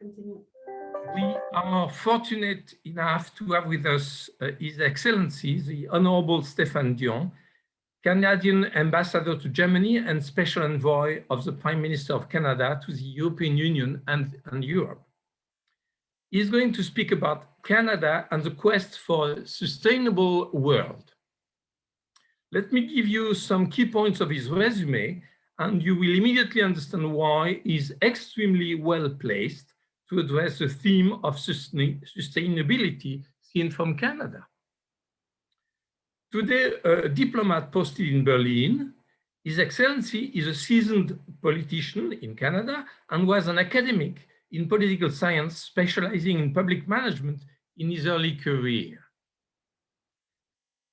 We are fortunate enough to have with us His Excellency, the Honourable Stéphane Dion, Canadian Ambassador to Germany and Special Envoy of the Prime Minister of Canada to the European Union and Europe. He's going to speak about Canada and the quest for a sustainable world. Let me give you some key points of his resume, and you will immediately understand why he's extremely well placed to address the theme of sustainability seen from Canada. Today, a diplomat posted in Berlin, His Excellency is a seasoned politician in Canada and was an academic in political science, specializing in public management in his early career.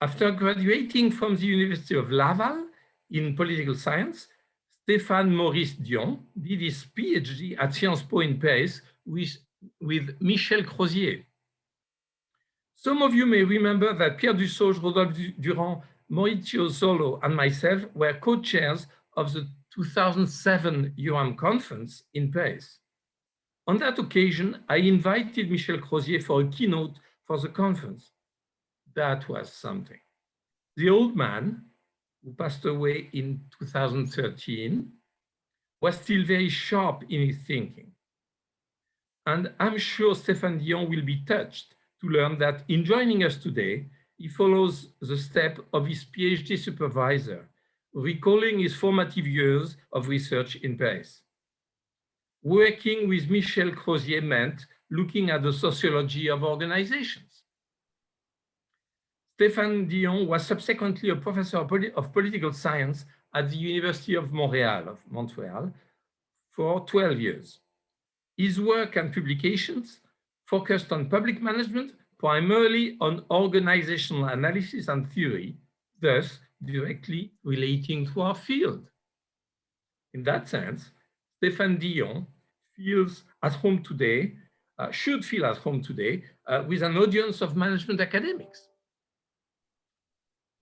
After graduating from the University of Laval in political science, Stéphane Maurice Dion did his PhD at Sciences Po in Paris with Michel Crozier. Some of you may remember that Pierre Dussauge, Rodolphe Durand, Maurizio Zolo, and myself were co-chairs of the 2007 EURAM conference in Paris. On that occasion, I invited Michel Crozier for a keynote for the conference. That was something. The old man, who passed away in 2013, was still very sharp in his thinking. And I'm sure Stéphane Dion will be touched to learn that in joining us today, he follows the step of his PhD supervisor, recalling his formative years of research in Paris. Working with Michel Crozier meant looking at the sociology of organizations. Stéphane Dion was subsequently a professor of political science at the University of Montreal for 12 years. His work and publications focused on public management, primarily on organizational analysis and theory, thus directly relating to our field. In that sense, Stéphane Dion feels at home today, should feel at home today, with an audience of management academics.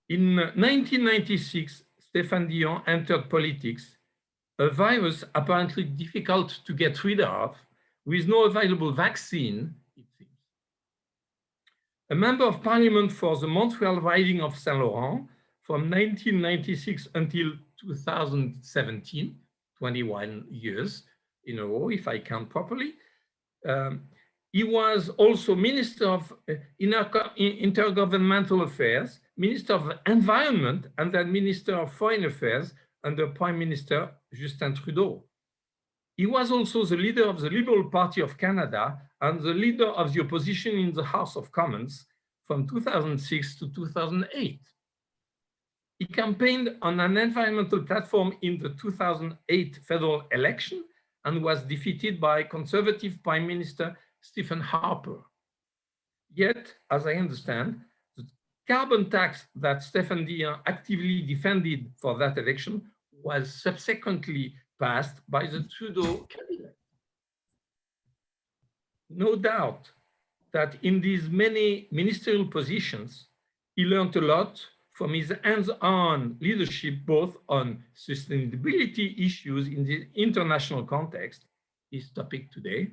In 1996, Stéphane Dion entered politics, a virus apparently difficult to get rid of, with no available vaccine, it seems. A member of parliament for the Montreal riding of Saint Laurent from 1996 until 2017, 21 years in a row, if I count properly. He was also Minister of Intergovernmental Affairs, Minister of Environment, and then Minister of Foreign Affairs under Prime Minister Justin Trudeau. He was also the leader of the Liberal Party of Canada and the leader of the opposition in the House of Commons from 2006 to 2008. He campaigned on an environmental platform in the 2008 federal election and was defeated by Conservative Prime Minister Stephen Harper. Yet, as I understand, the carbon tax that Stéphane Dion actively defended for that election was subsequently passed by the Trudeau cabinet. No doubt that in these many ministerial positions, he learned a lot from his hands-on leadership, both on sustainability issues in the international context, his topic today,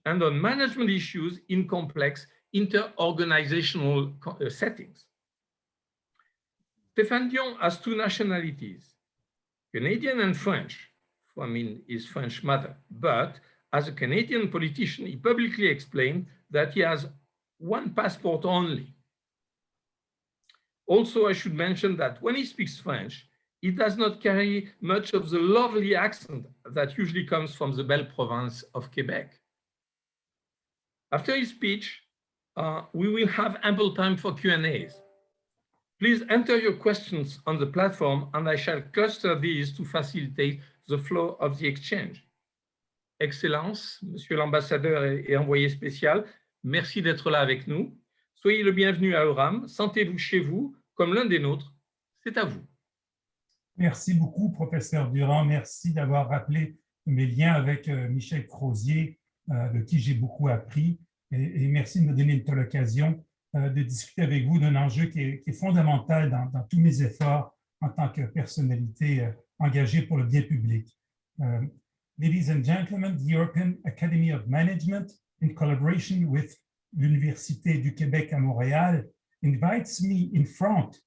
and on management issues in complex inter-organizational settings. Stéphane Dion has two nationalities, Canadian and French, from his French mother, but as a Canadian politician, he publicly explained that he has one passport only. Also, I should mention that when he speaks French, he does not carry much of the lovely accent that usually comes from the Belle Province of Quebec. After his speech, we will have ample time for Q&As. Please enter your questions on the platform and I shall cluster these to facilitate the flow of the exchange. Excellence, Monsieur l'ambassadeur et envoyé spécial, merci d'être là avec nous. Soyez le bienvenu à EURAM, sentez-vous chez vous comme l'un des nôtres, c'est à vous. Merci beaucoup, professeur Durand. Merci d'avoir rappelé mes liens avec Michel Crozier, de qui j'ai beaucoup appris. Et merci de me donner l'occasion de discuter avec vous d'un enjeu qui est fondamental dans tous mes efforts en tant que personnalité engagée pour le bien public. ladies and gentlemen, the European Academy of Management, in collaboration with l'Université du Québec à Montréal, invites me in front,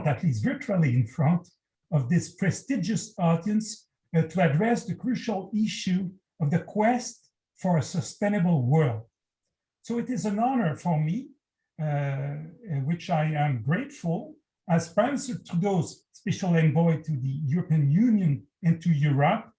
at least virtually in front, of this prestigious audience to address the crucial issue of the quest for a sustainable world. So it is an honor for me, which I am grateful, as Prime Minister Trudeau's special envoy to the European Union and to Europe,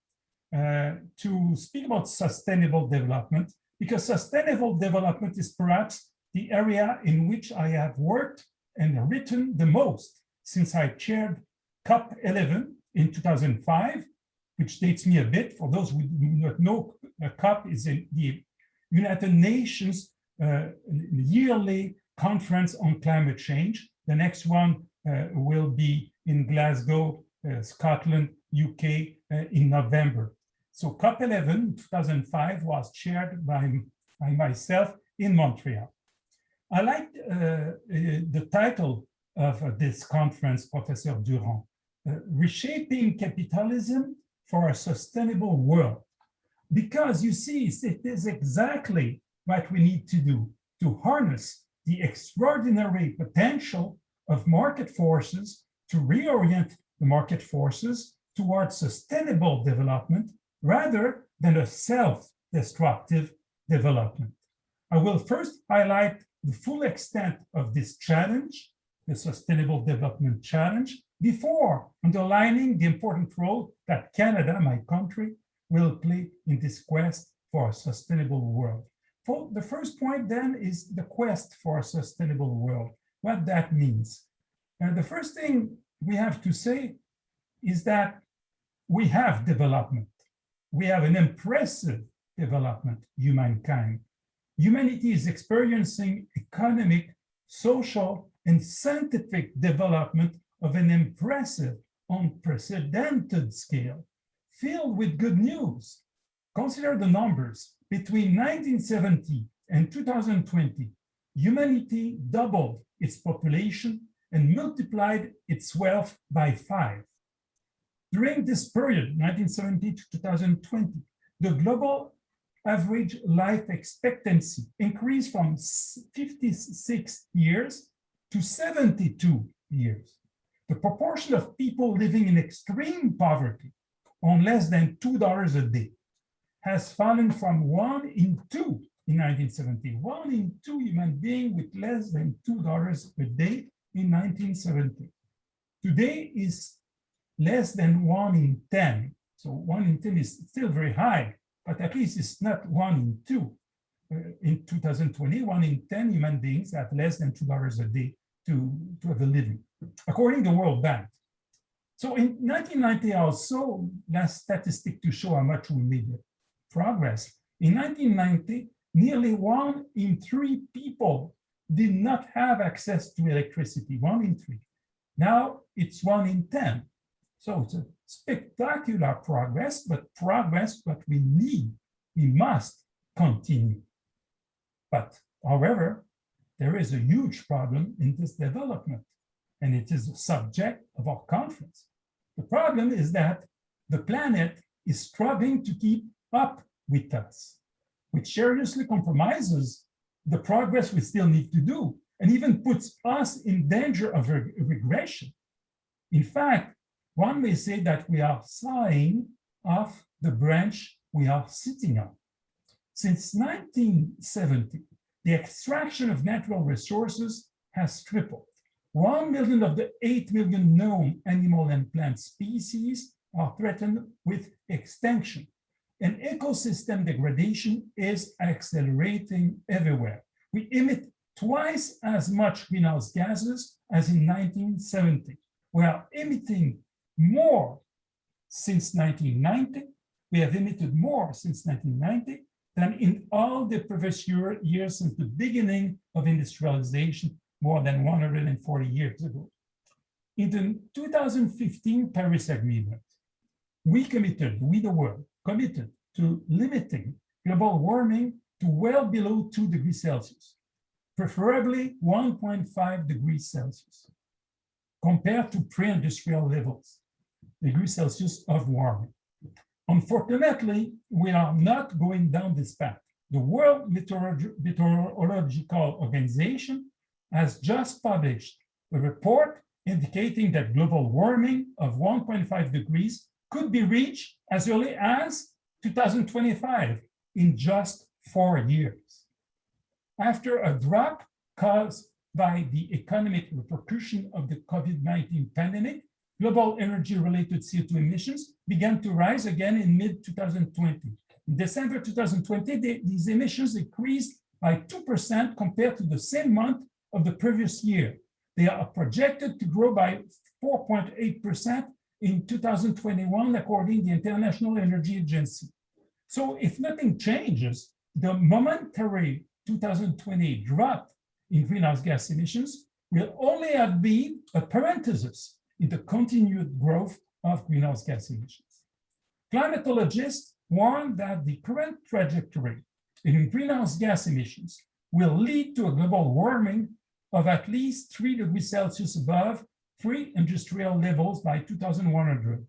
to speak about sustainable development, because sustainable development is perhaps the area in which I have worked and written the most since I chaired COP11 in 2005, which dates me a bit. For those who do not know, COP is the United Nations yearly conference on climate change. The next one will be in Glasgow, Scotland, UK in November. So COP11 2005 was chaired by myself in Montreal. I like the title of this conference, Professor Durand, Reshaping Capitalism for a Sustainable World. Because you see, it is exactly what we need to do to harness the extraordinary potential of market forces, to reorient the market forces towards sustainable development rather than a self-destructive development. I will first highlight the full extent of this challenge, the Sustainable Development Challenge, before underlining the important role that Canada, my country, will play in this quest for a sustainable world. For the first point then is the quest for a sustainable world, what that means. And the first thing we have to say is that we have development. We have an impressive development, humankind. Humanity is experiencing economic, social, and scientific development of an impressive, unprecedented scale, filled with good news. Consider the numbers. Between 1970 and 2020, humanity doubled its population and multiplied its wealth by 5. During this period, 1970 to 2020, the global average life expectancy increased from 56 years to 72 years. The proportion of people living in extreme poverty on less than $2 a day has fallen from 1 in 2 in 1970, 1 in 2 human beings with less than $2 a day in 1970. Today is less than 1 in 10. So 1 in 10 is still very high, but at least it's not 1 in 2. In 2020, 1 in 10 human beings have less than $2 a day to have a living, according to the World Bank. So in 1990, also, last statistic to show how much we made progress. In 1990, nearly 1 in 3 people did not have access to electricity, 1 in 3. Now it's 1 in 10. So it's a spectacular progress, but progress what we need, we must continue. But however, there is a huge problem in this development, and it is the subject of our conference. The problem is that the planet is struggling to keep up with us, which seriously compromises the progress we still need to do, and even puts us in danger of regression. In fact, one may say that we are sawing off the branch we are sitting on. Since 1970, the extraction of natural resources has tripled. 1 million of the 8 million known animal and plant species are threatened with extinction, and ecosystem degradation is accelerating everywhere. We emit twice as much greenhouse gases as in 1970. We are emitting more since 1990. We have emitted more since 1990 than in all the previous years since the beginning of industrialization, more than 140 years ago. In the 2015 Paris Agreement, we the world, committed to limiting global warming to well below 2 degrees Celsius, preferably 1.5 degrees Celsius, compared to pre-industrial levels, degrees Celsius of warming. Unfortunately, we are not going down this path. The World Meteorological Organization has just published a report indicating that global warming of 1.5 degrees could be reached as early as 2025 in just 4 years. After a drop caused by the economic repercussion of the COVID-19 pandemic, global energy-related CO2 emissions began to rise again in mid-2020. In December 2020, these emissions increased by 2% compared to the same month of the previous year. They are projected to grow by 4.8% in 2021, according to the International Energy Agency. So if nothing changes, the momentary 2020 drop in greenhouse gas emissions will only have been a parenthesis in the continued growth of greenhouse gas emissions. Climatologists warn that the current trajectory in greenhouse gas emissions will lead to a global warming of at least 3 degrees Celsius above pre-industrial levels by 2100,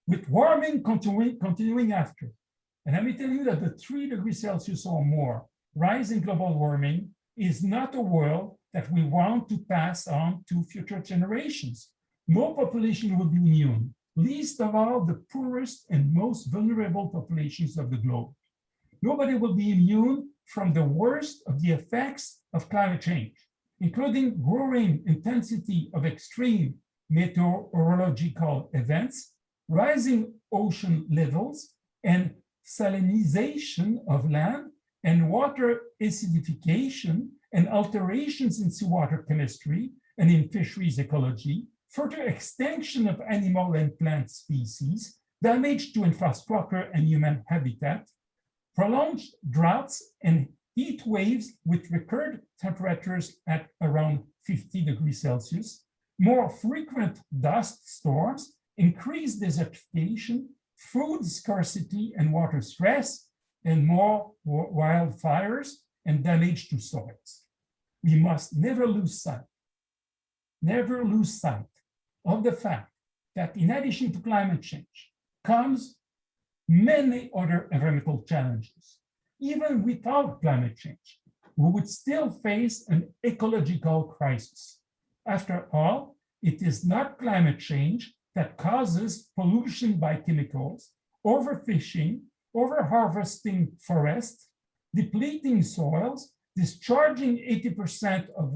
with warming continuing after. And let me tell you that the 3 degrees Celsius or more rise in global warming is not a world that we want to pass on to future generations. No population will be immune, least of all the poorest and most vulnerable populations of the globe. Nobody will be immune from the worst of the effects of climate change, including growing intensity of extreme meteorological events, rising ocean levels, and salinization of land and water acidification and alterations in seawater chemistry and in fisheries ecology, further extinction of animal and plant species, damage to infrastructure and human habitat, prolonged droughts and heat waves with record temperatures at around 50 degrees Celsius, more frequent dust storms, increased desertification, food scarcity and water stress, and more wildfires and damage to soils. We must never lose sight of the fact that in addition to climate change comes many other environmental challenges. Even without climate change, we would still face an ecological crisis. After all, it is not climate change that causes pollution by chemicals, overfishing, overharvesting forests, depleting soils, discharging 80% of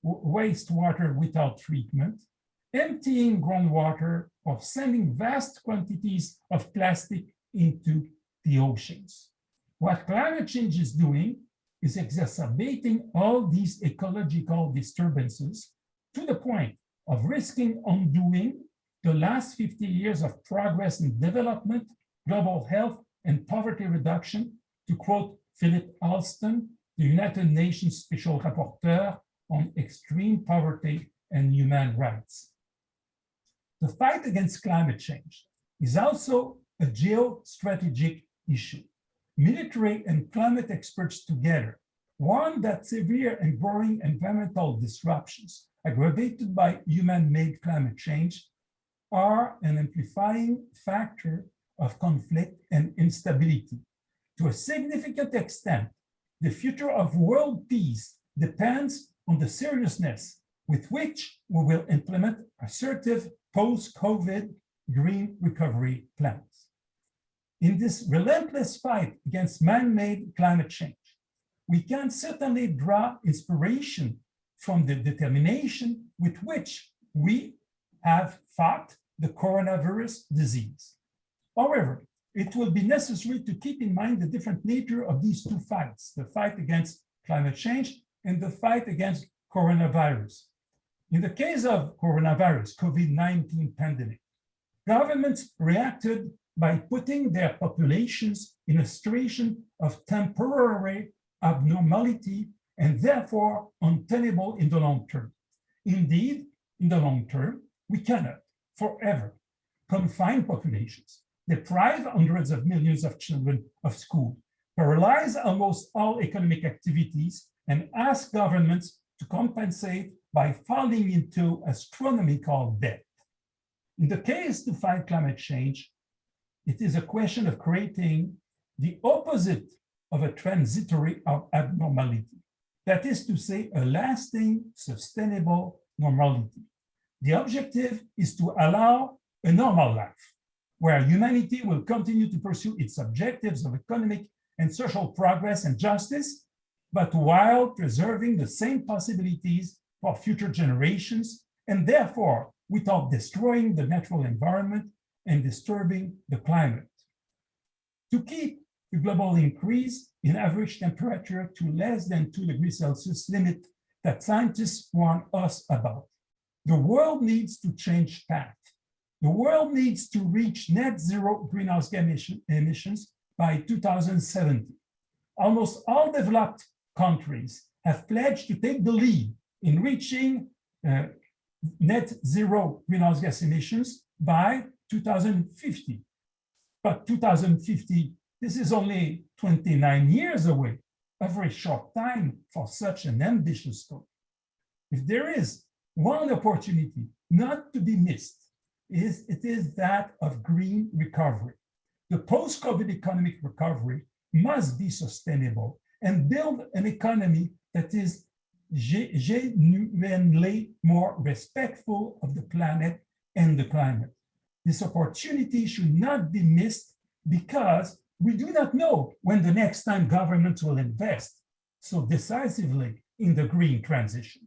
wastewater without treatment, emptying groundwater, or sending vast quantities of plastic into the oceans. What climate change is doing is exacerbating all these ecological disturbances to the point of risking undoing the last 50 years of progress in development, global health, and poverty reduction, to quote Philip Alston, the United Nations Special Rapporteur on Extreme Poverty and Human Rights. The fight against climate change is also a geostrategic issue. Military and climate experts together warn that severe and growing environmental disruptions aggravated by human-made climate change are an amplifying factor of conflict and instability. To a significant extent, the future of world peace depends on the seriousness with which we will implement assertive post-COVID green recovery plans. In this relentless fight against man-made climate change, we can certainly draw inspiration from the determination with which we have fought the coronavirus disease. However, it will be necessary to keep in mind the different nature of these two fights, the fight against climate change and the fight against coronavirus. In the case of coronavirus, COVID-19 pandemic, governments reacted by putting their populations in a situation of temporary abnormality and therefore untenable in the long term. Indeed, in the long term, we cannot forever confine populations, deprive hundreds of millions of children of school, paralyze almost all economic activities, and ask governments to compensate by falling into astronomical debt. In the case to fight climate change, It is a question of creating the opposite of a transitory abnormality. That is to say, a lasting, sustainable normality. The objective is to allow a normal life, where humanity will continue to pursue its objectives of economic and social progress and justice, but while preserving the same possibilities for future generations, and therefore without destroying the natural environment and disturbing the climate. To keep the global increase in average temperature to less than 2 degrees Celsius limit that scientists warn us about, the world needs to change path. The world needs to reach net zero greenhouse gas emissions by 2070. Almost all developed countries have pledged to take the lead in reaching net zero greenhouse gas emissions by 2050. But 2050, this is only 29 years away, a very short time for such an ambitious goal. If there is one opportunity not to be missed, it is that of green recovery. The post-COVID economic recovery must be sustainable and build an economy that is genuinely more respectful of the planet and the climate. This opportunity should not be missed because we do not know when the next time governments will invest so decisively in the green transition.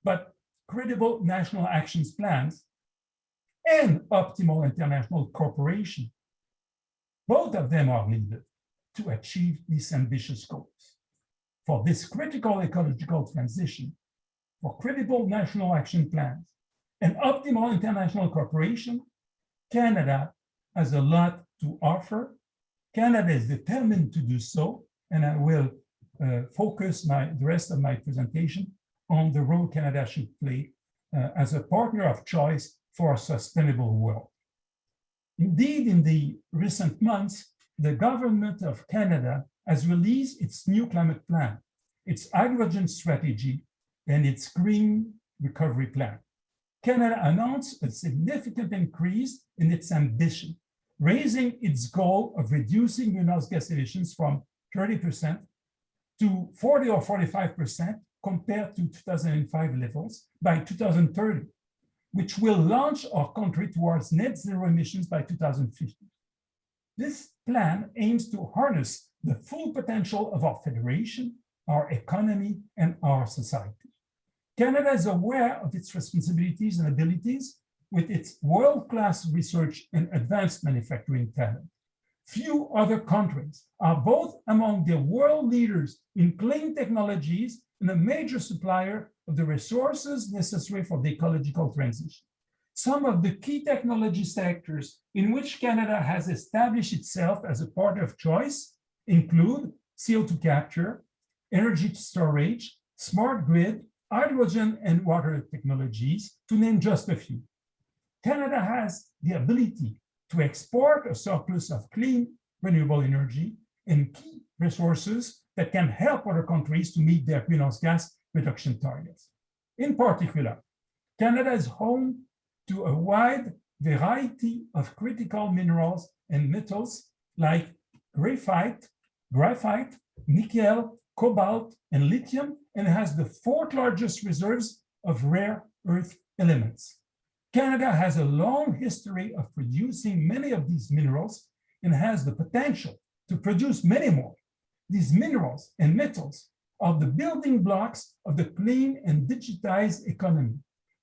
But credible national action plans and optimal international cooperation, both of them are needed to achieve these ambitious goals. For this critical ecological transition, for credible national action plans and optimal international cooperation, Canada has a lot to offer. Canada is determined to do so, and I will focus the rest of my presentation on the role Canada should play as a partner of choice for a sustainable world. Indeed, in the recent months, the government of Canada has released its new climate plan, its hydrogen strategy, and its green recovery plan. Canada announced a significant increase in its ambition, raising its goal of reducing greenhouse gas emissions from 30% to 40 or 45% compared to 2005 levels by 2030, which will launch our country towards net zero emissions by 2050. This plan aims to harness the full potential of our federation, our economy, and our society. Canada is aware of its responsibilities and abilities with its world-class research and advanced manufacturing talent. Few other countries are both among the world leaders in clean technologies and a major supplier of the resources necessary for the ecological transition. Some of the key technology sectors in which Canada has established itself as a partner of choice include CO2 capture, energy storage, smart grid, hydrogen and water technologies, to name just a few. Canada has the ability to export a surplus of clean, renewable energy and key resources that can help other countries to meet their greenhouse gas reduction targets. In particular, Canada is home to a wide variety of critical minerals and metals like graphite, nickel, cobalt, and lithium, and has the fourth largest reserves of rare earth elements. Canada has a long history of producing many of these minerals and has the potential to produce many more. These minerals and metals are the building blocks of the clean and digitized economy.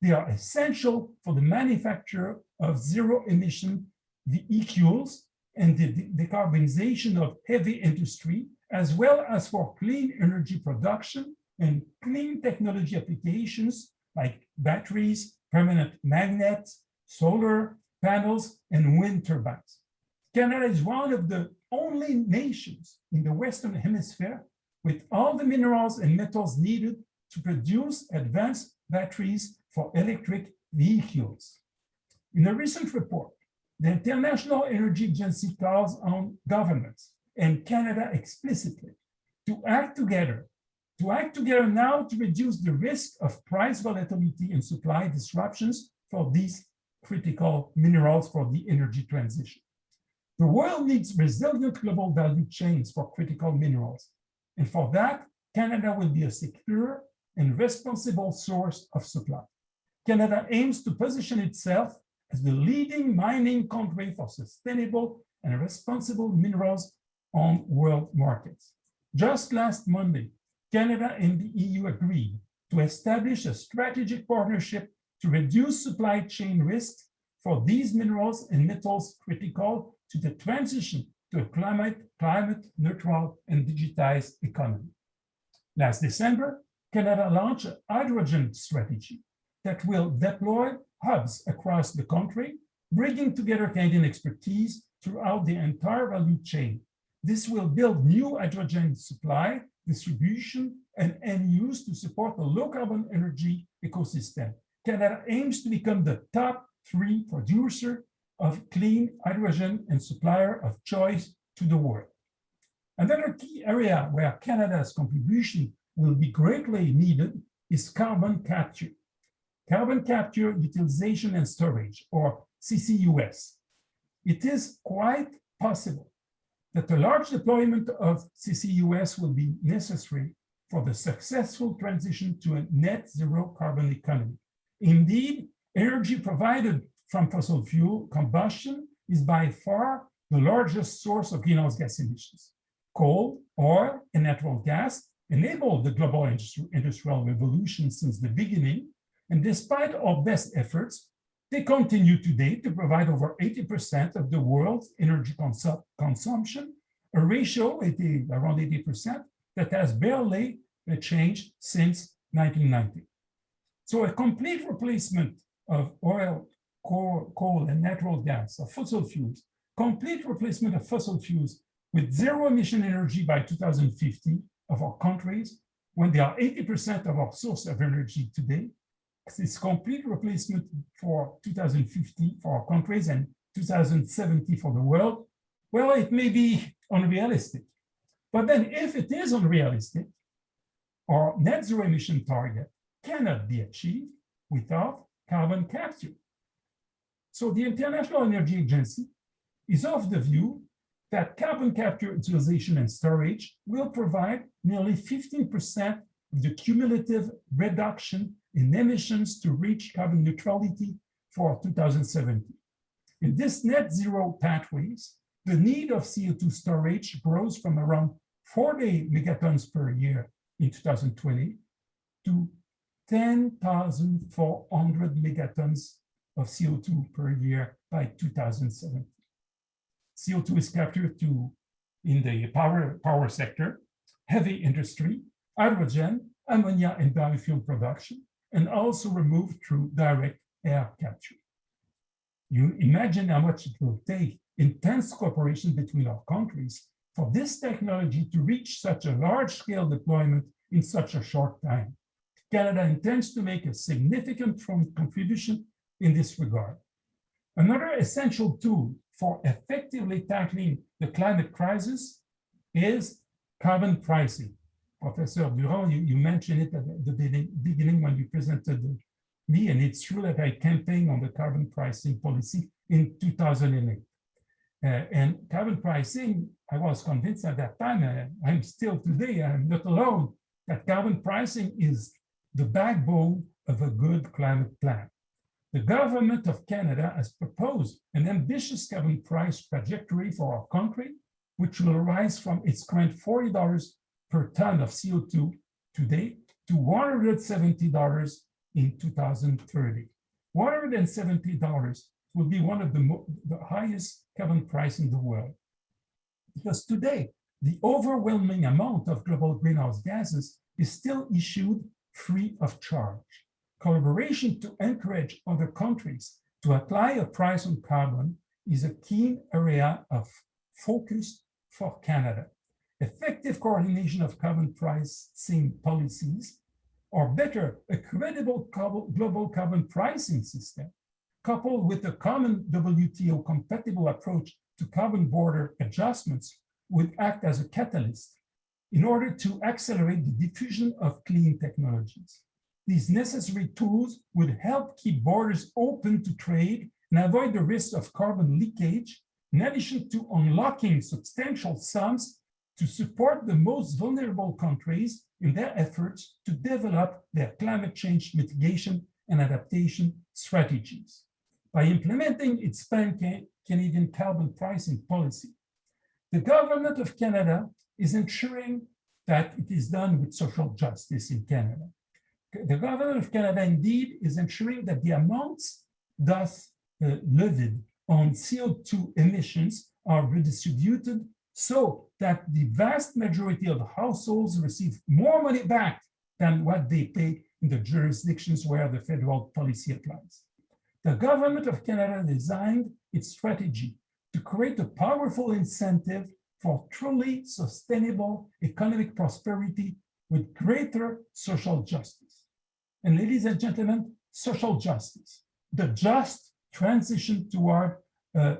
They are essential for the manufacture of zero-emission vehicles and the decarbonization of heavy industry, as well as for clean energy production and clean technology applications like batteries, permanent magnets, solar panels, and wind turbines. Canada is one of the only nations in the Western Hemisphere with all the minerals and metals needed to produce advanced batteries for electric vehicles. In a recent report, the International Energy Agency calls on governments and Canada explicitly to act together now to reduce the risk of price volatility and supply disruptions for these critical minerals for the energy transition. The world needs resilient global value chains for critical minerals. And for that, Canada will be a secure and responsible source of supply. Canada aims to position itself as the leading mining country for sustainable and responsible minerals on world markets. Just last Monday, Canada and the EU agreed to establish a strategic partnership to reduce supply chain risks for these minerals and metals critical to the transition to a climate neutral and digitized economy. Last December, Canada launched a hydrogen strategy that will deploy hubs across the country, bringing together Canadian expertise throughout the entire value chain. This will build new hydrogen supply, distribution, and end use to support a low-carbon energy ecosystem. Canada aims to become the top 3 producer of clean hydrogen and supplier of choice to the world. Another key area where Canada's contribution will be greatly needed is carbon capture. Carbon capture, utilization, and storage, or CCUS. It is quite possible that a large deployment of CCUS will be necessary for the successful transition to a net zero carbon economy. Indeed, energy provided from fossil fuel combustion is by far the largest source of greenhouse gas emissions. Coal, oil, and natural gas enabled the global industrial revolution since the beginning, and despite our best efforts, they continue today to provide over 80% of the world's energy consumption, a ratio around 80% that has barely changed since 1990. So a complete replacement of oil, coal, and natural gas, of fossil fuels, complete replacement of fossil fuels with zero emission energy by 2050 of our countries, when they are 80% of our source of energy today, this complete replacement for 2050 for our countries and 2070 for the world, well, it may be unrealistic. But then if it is unrealistic, our net zero emission target cannot be achieved without carbon capture. So the International Energy Agency is of the view that carbon capture, utilization, and storage will provide nearly 15% of the cumulative reduction in emissions to reach carbon neutrality for 2070. In this net zero pathways, the need of CO2 storage grows from around 40 megatons per year in 2020 to 10,400 megatons of CO2 per year by 2070. CO2 is captured in the power sector, heavy industry, hydrogen, ammonia, and biofuel production, and also removed through direct air capture. You imagine how much it will take intense cooperation between our countries for this technology to reach such a large-scale deployment in such a short time. Canada intends to make a significant contribution in this regard. Another essential tool for effectively tackling the climate crisis is carbon pricing. Professor Durand, you mentioned it at the beginning when you presented me, and it's true that I campaigned on the carbon pricing policy in 2008. And carbon pricing, I was convinced at that time, I'm still today, I'm not alone, that carbon pricing is the backbone of a good climate plan. The government of Canada has proposed an ambitious carbon price trajectory for our country, which will rise from its current $40 per ton of CO2 today to $170 in 2030. $170 will be one of the highest carbon price in the world. Because today, the overwhelming amount of global greenhouse gases is still issued free of charge. Collaboration to encourage other countries to apply a price on carbon is a key area of focus for Canada. Effective coordination of carbon pricing policies, or better, a credible global carbon pricing system, coupled with a common WTO-compatible approach to carbon border adjustments, would act as a catalyst in order to accelerate the diffusion of clean technologies. These necessary tools would help keep borders open to trade and avoid the risk of carbon leakage in addition to unlocking substantial sums to support the most vulnerable countries in their efforts to develop their climate change mitigation and adaptation strategies. By implementing its pan-Canadian carbon pricing policy, the government of Canada is ensuring that it is done with social justice in Canada. The government of Canada indeed is ensuring that the amounts thus levied on CO2 emissions are redistributed so that the vast majority of households receive more money back than what they pay in the jurisdictions where the federal policy applies. The government of Canada designed its strategy to create a powerful incentive for truly sustainable economic prosperity with greater social justice. And ladies and gentlemen, social justice, the just transition toward a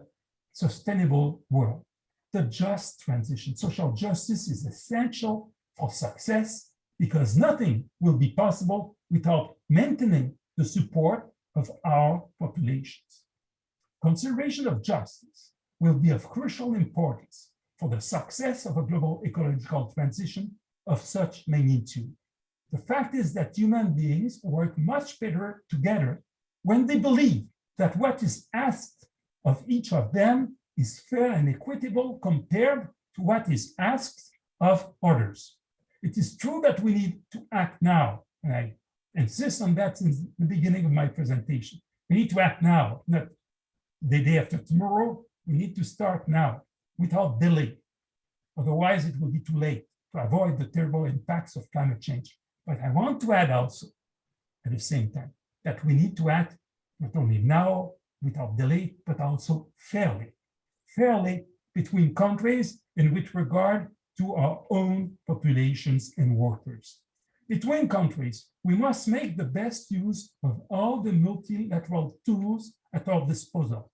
sustainable world. The just transition, social justice is essential for success because nothing will be possible without maintaining the support of our populations. Consideration of justice will be of crucial importance for the success of a global ecological transition of such magnitude. The fact is that human beings work much better together when they believe that what is asked of each of them is fair and equitable compared to what is asked of others. It is true that we need to act now, and I insist on that since the beginning of my presentation. We need to act now, not the day after tomorrow. We need to start now without delay. Otherwise, it will be too late to avoid the terrible impacts of climate change. But I want to add also, at the same time, that we need to act not only now, without delay, but also fairly. Fairly between countries in with regard to our own populations and workers. Between countries, we must make the best use of all the multilateral tools at our disposal.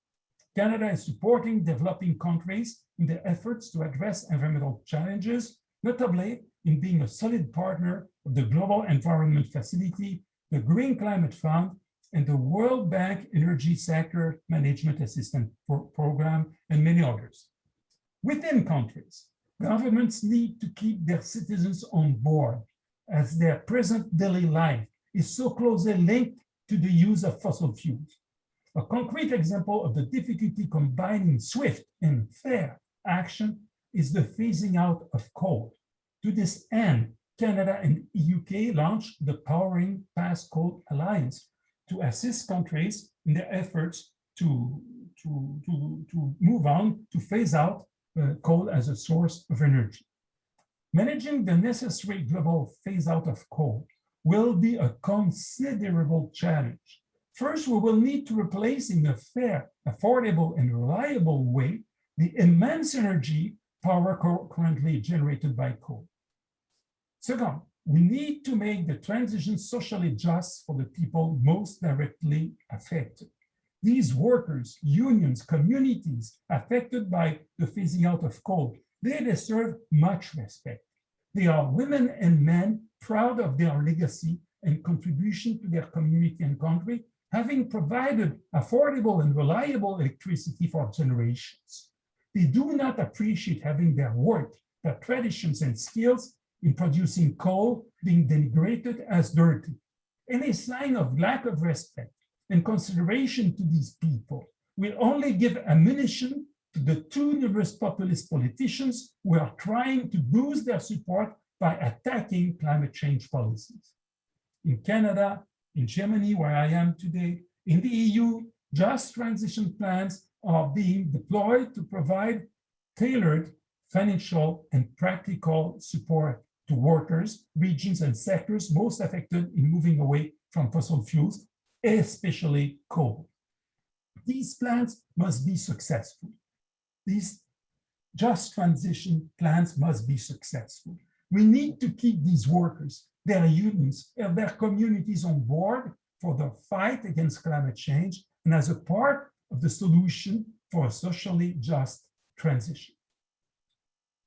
Canada is supporting developing countries in their efforts to address environmental challenges, notably in being a solid partner of the Global Environment Facility, the Green Climate Fund, and the World Bank Energy Sector Management Assistance Program, and many others. Within countries, governments need to keep their citizens on board as their present daily life is so closely linked to the use of fossil fuels. A concrete example of the difficulty combining swift and fair action is the phasing out of coal. To this end, Canada and UK launched the Powering Past Coal Alliance to assist countries in their efforts to move on to phase out coal as a source of energy. Managing the necessary global phase out of coal will be a considerable challenge. First, we will need to replace in a fair, affordable, and reliable way the immense energy power currently generated by coal. Second, we need to make the transition socially just for the people most directly affected. These workers, unions, communities affected by the phasing out of coal, they deserve much respect. They are women and men proud of their legacy and contribution to their community and country, having provided affordable and reliable electricity for generations. They do not appreciate having their work, their traditions and skills in producing coal being denigrated as dirty. Any sign of lack of respect and consideration to these people will only give ammunition to the too numerous populist politicians who are trying to boost their support by attacking climate change policies. In Canada, in Germany, where I am today, in the EU, just transition plans are being deployed to provide tailored financial and practical support to workers, regions, and sectors most affected in moving away from fossil fuels, especially coal. These plans must be successful. These just transition plans must be successful. We need to keep these workers, their unions, and their communities on board for the fight against climate change and as a part of the solution for a socially just transition.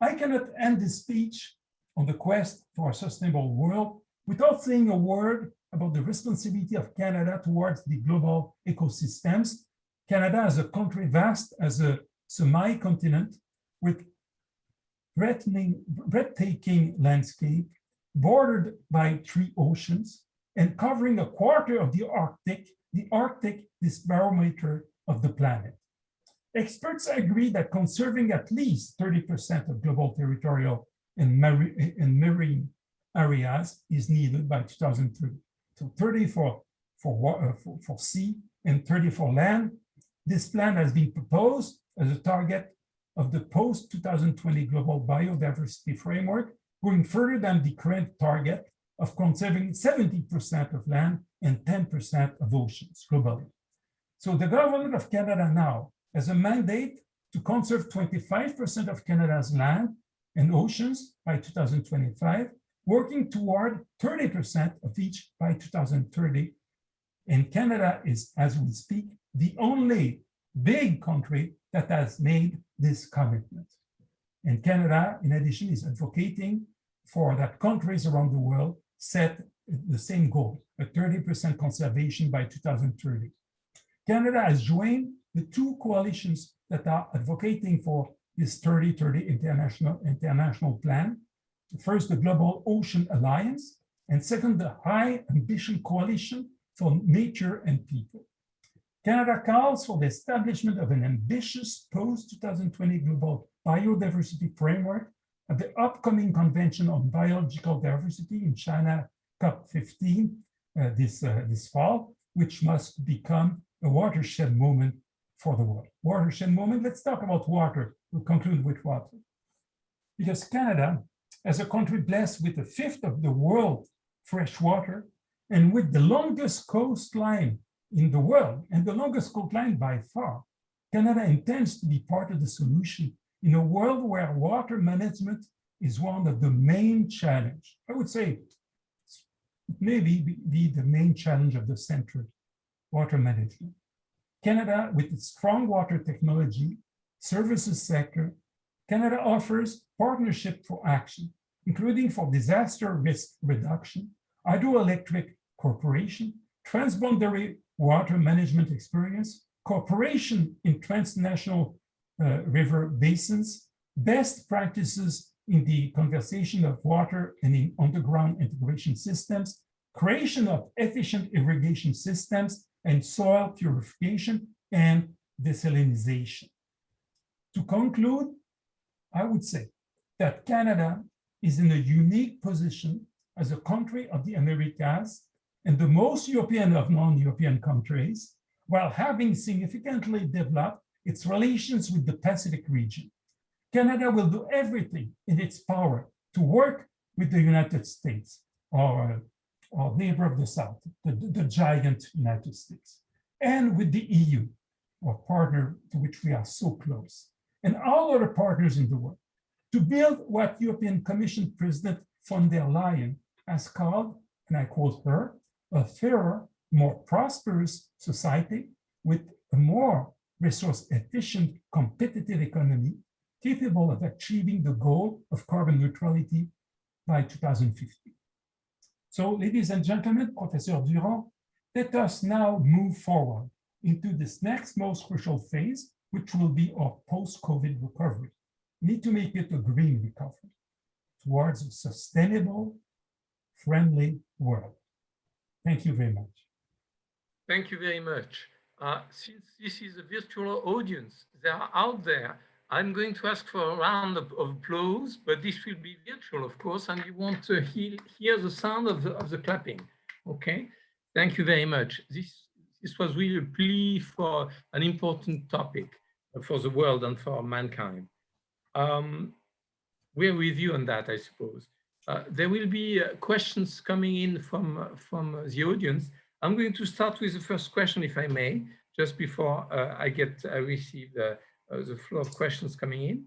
I cannot end this speech on the quest for a sustainable world without saying a word about the responsibility of Canada towards the global ecosystems. Canada, as a country vast as a semi-continent with breathtaking landscape, bordered by 3 oceans, and covering a quarter of the Arctic, this barometer of the planet. Experts agree that conserving at least 30% of global territorial and marine areas is needed by 2030. So 30 for sea and 30 for land. This plan has been proposed as a target of the post-2020 Global Biodiversity Framework, going further than the current target of conserving 70% of land and 10% of oceans globally. So the government of Canada now has a mandate to conserve 25% of Canada's land and oceans by 2025, working toward 30% of each by 2030. And Canada is, as we speak, the only big country that has made this commitment. And Canada, in addition, is advocating for that countries around the world set the same goal, a 30% conservation by 2030. Canada has joined the 2 coalitions that are advocating for this 30-30 international plan. First, the Global Ocean Alliance, and second, the High Ambition Coalition for Nature and People. Canada calls for the establishment of an ambitious post-2020 global biodiversity framework at the upcoming Convention on Biological Diversity in China, COP15, this fall, which must become a watershed moment for the world. Watershed moment, let's talk about water. We'll conclude with water. Because Canada, as a country blessed with 1/5 of the world's fresh water, and with the longest coastline in the world, and the longest coastline by far, Canada intends to be part of the solution in a world where water management is one of the main challenges. I would say maybe be the main challenge of the century, water management. Canada, with its strong water technology, services sector, Canada offers partnership for action, including for disaster risk reduction, hydroelectric cooperation, transboundary water management experience, cooperation in transnational river basins, best practices in the conservation of water and in underground integration systems, creation of efficient irrigation systems, and soil purification and desalinization. To conclude, I would say that Canada is in a unique position as a country of the Americas and the most European of non-European countries, while having significantly developed its relations with the Pacific region. Canada will do everything in its power to work with the United States, our neighbor of the South, the giant United States, and with the EU, our partner to which we are so close, and all other partners in the world, to build what European Commission President von der Leyen has called, and I quote her, a fairer, more prosperous society with a more resource-efficient, competitive economy capable of achieving the goal of carbon neutrality by 2050. So, ladies and gentlemen, Professor Durand, let us now move forward into this next most crucial phase, which will be our post-COVID recovery. We need to make it a green recovery towards a sustainable, friendly world. Thank you very much. Thank you very much. Since this is a virtual audience, they are out there. I'm going to ask for a round of applause, but this will be virtual, of course, and you want to hear the sound of the clapping. Okay, thank you very much. This was really a plea for an important topic for the world and for mankind. We're with you on that, I suppose. There will be questions coming in from the audience. I'm going to start with the first question, if I may, just before I receive the flow of questions coming in.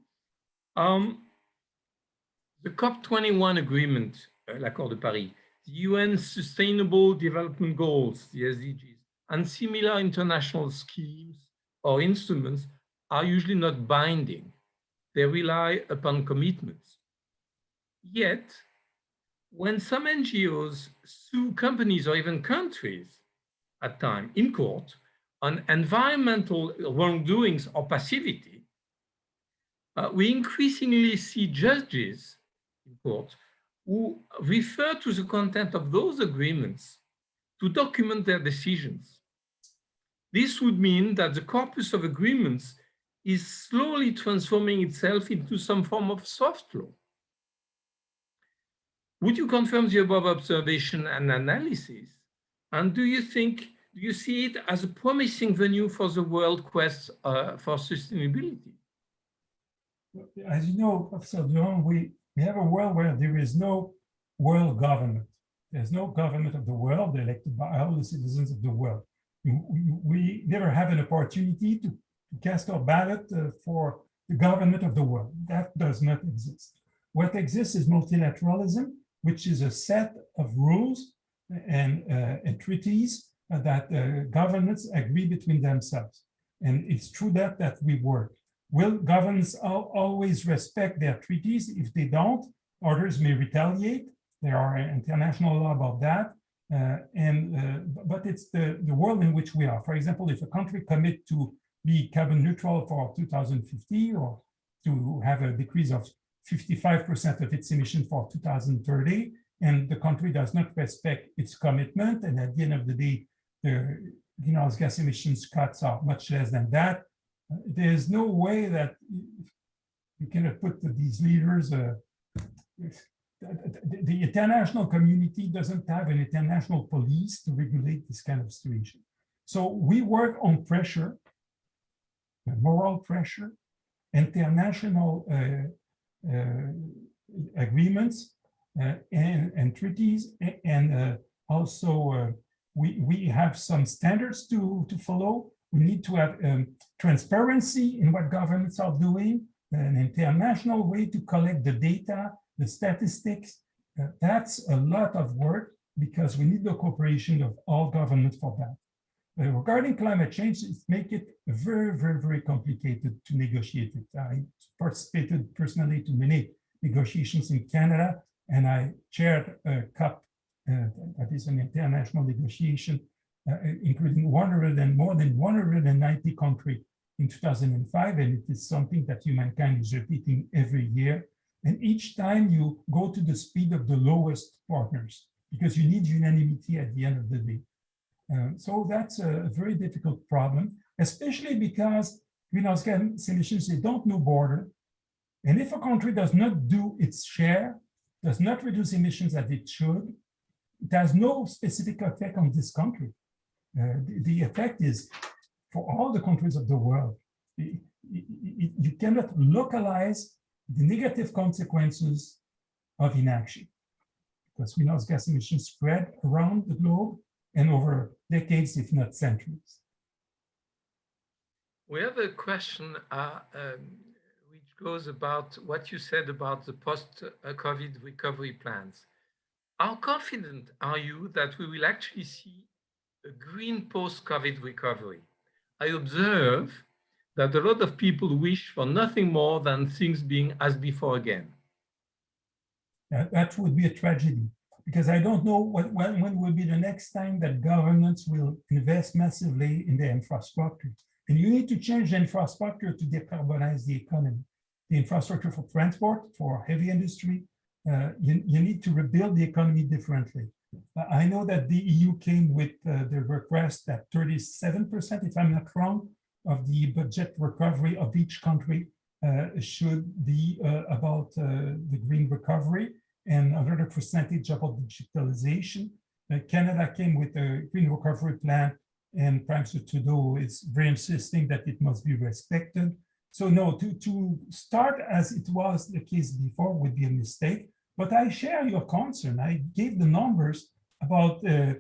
The COP21 agreement, l'Accord de Paris, the UN Sustainable Development Goals, the SDGs, and similar international schemes or instruments are usually not binding. They rely upon commitments. Yet, when some NGOs sue companies or even countries at times in court on environmental wrongdoings or passivity, We increasingly see judges in court who refer to the content of those agreements to document their decisions. This would mean that the corpus of agreements is slowly transforming itself into some form of soft law. Would you confirm the above observation and analysis? And do you see it as a promising venue for the world quest for sustainability? As you know, Professor Durand, we have a world where there is no world government. There's no government of the world elected by all the citizens of the world. We never have an opportunity to cast our ballot for the government of the world. That does not exist. What exists is multilateralism, which is a set of rules and treaties that governments agree between themselves. And it's through that we work. Will governments always respect their treaties? If they don't, others may retaliate. There are international law about that. But it's the world in which we are. For example, if a country commits to be carbon neutral for 2050 or to have a decrease of 55% of its emission for 2030, and the country does not respect its commitment, and at the end of the day, the greenhouse gas emissions cuts are much less than that, there's no way that you cannot put these leaders. The international community doesn't have an international police to regulate this kind of situation. So we work on pressure, moral pressure, international agreements and treaties, and also we have some standards to follow. We need to have transparency in what governments are doing, an international way to collect the data, the statistics. That's a lot of work because we need the cooperation of all governments for that. Regarding climate change, it makes it very, very, very complicated to negotiate it. I participated personally to many negotiations in Canada, and I chaired a COP, that is an international negotiation, including more than 190 countries in 2005, and it is something that humankind is repeating every year. And each time you go to the speed of the lowest partners, because you need unanimity at the end of the day. So that's a very difficult problem, especially because greenhouse gas emissions, they don't know border. And if a country does not do its share, does not reduce emissions as it should, it has no specific effect on this country. The effect is for all the countries of the world. You cannot localize the negative consequences of inaction, because greenhouse gas emissions spread around the globe and over decades, if not centuries. We have a question which goes about what you said about the post-COVID recovery plans. How confident are you that we will actually see a green post-COVID recovery? I observe that a lot of people wish for nothing more than things being as before again. That would be a tragedy, because I don't know when will be the next time that governments will invest massively in their infrastructure. And you need to change the infrastructure to decarbonize the economy. The infrastructure for transport, for heavy industry, you need to rebuild the economy differently. I know that the EU came with the request that 37%, if I'm not wrong, of the budget recovery of each country should be about the green recovery, and another percentage about digitalization. Canada came with a green recovery plan, and Prime Minister Trudeau is very insisting that it must be respected. So no, to start as it was the case before would be a mistake, but I share your concern. I gave the numbers about the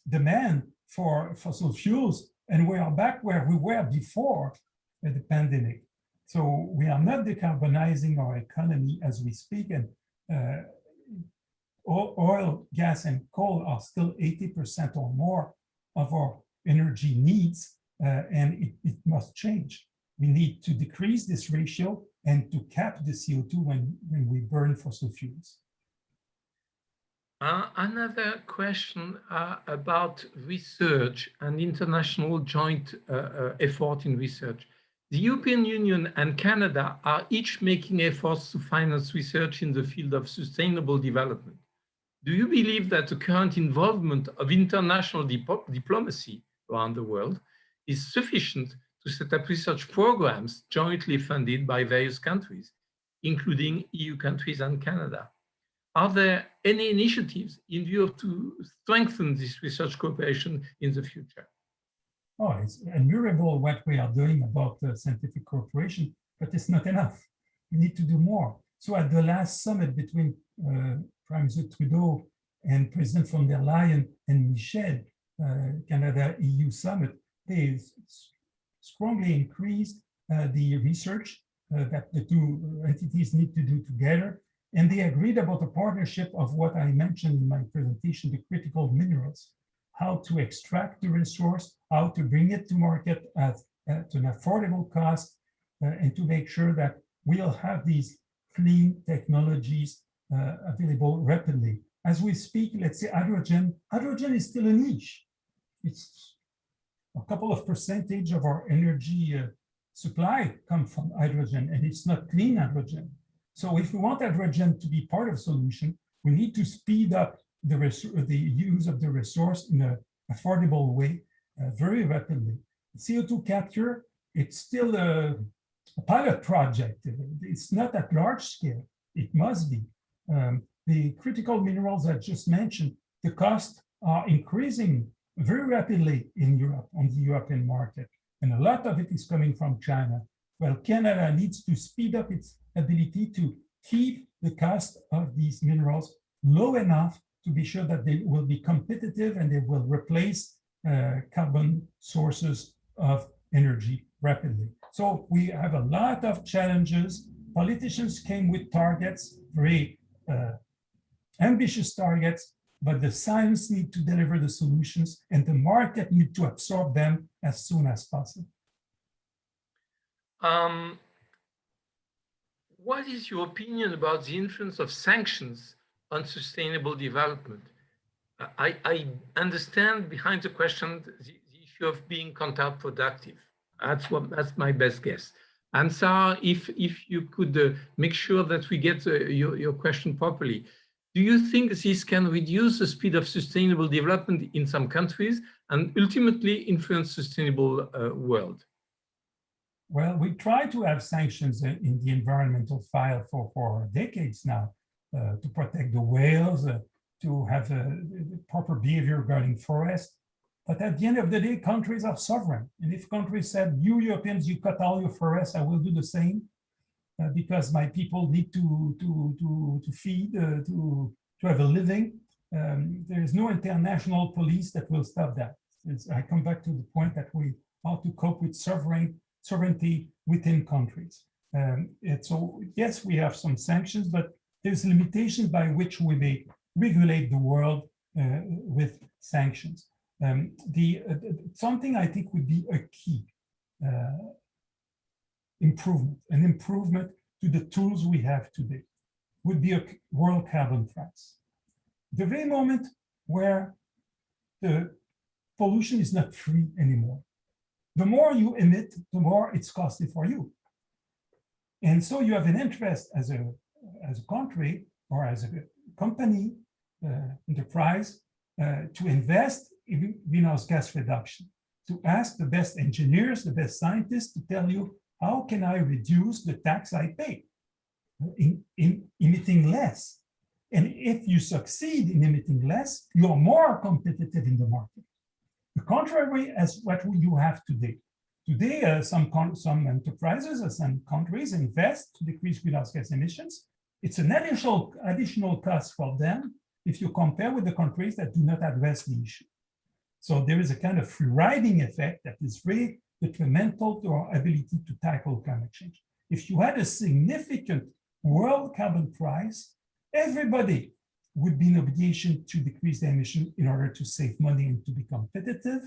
demand for fossil fuels, and we are back where we were before the pandemic. So we are not decarbonizing our economy as we speak, and oil, gas, and coal are still 80% or more of our energy needs, and it must change. We need to decrease this ratio and to cap the CO2 when we burn fossil fuels. Another question about research and international joint effort in research. The European Union and Canada are each making efforts to finance research in the field of sustainable development. Do you believe that the current involvement of international diplomacy around the world is sufficient to set up research programs jointly funded by various countries, including EU countries and Canada? Are there any initiatives in view to strengthen this research cooperation in the future? Oh, it's admirable what we are doing about scientific cooperation, but it's not enough. We need to do more. So at the last summit between Prime Minister Trudeau and President von der Leyen and Michel, Canada-EU summit, they strongly increased the research that the two entities need to do together. And they agreed about a partnership of what I mentioned in my presentation, the critical minerals, how to extract the resource, how to bring it to market at an affordable cost, and to make sure that we'll have these clean technologies available rapidly. As we speak, let's say hydrogen is still a niche. It's a couple of percentage of our energy supply come from hydrogen, and it's not clean hydrogen. So if we want hydrogen to be part of the solution, we need to speed up the use of the resource in an affordable way very rapidly. CO2 capture, it's still a pilot project. It's not at large scale. It must be. The critical minerals I just mentioned, the costs are increasing very rapidly in Europe, on the European market. And a lot of it is coming from China. Well, Canada needs to speed up its ability to keep the cost of these minerals low enough to be sure that they will be competitive and they will replace carbon sources of energy rapidly. So we have a lot of challenges. Politicians came with targets, very ambitious targets, but the science needs to deliver the solutions and the market needs to absorb them as soon as possible. What is your opinion about the influence of sanctions on sustainable development? I understand behind the question the issue of being counterproductive. That's my best guess. And Sarah, if you could make sure that we get your question properly, do you think this can reduce the speed of sustainable development in some countries and ultimately influence sustainable world? Well, we try to have sanctions in the environmental file for decades now to protect the whales, to have proper behavior regarding forests. But at the end of the day, countries are sovereign. And if countries said, you Europeans, you cut all your forests, I will do the same because my people need to feed, to have a living. There is no international police that will stop that. I come back to the point that we ought to cope with sovereignty within countries. So yes, we have some sanctions, but there's limitations by which we may regulate the world with sanctions. Something I think would be a key an improvement to the tools we have today would be a world carbon price. The very moment where the pollution is not free anymore, the more you emit, the more it's costly for you. And so you have an interest as a country or as a company, enterprise, to invest in greenhouse gas reduction, to ask the best engineers, the best scientists to tell you, how can I reduce the tax I pay in emitting less? And if you succeed in emitting less, you're more competitive in the market. The contrary as what you have today. Today, some enterprises or some countries invest to decrease greenhouse gas emissions. It's an additional cost for them if you compare with the countries that do not address the issue. So there is a kind of free riding effect that is very detrimental to our ability to tackle climate change. If you had a significant world carbon price, everybody would be in obligation to decrease their emission in order to save money and to be competitive.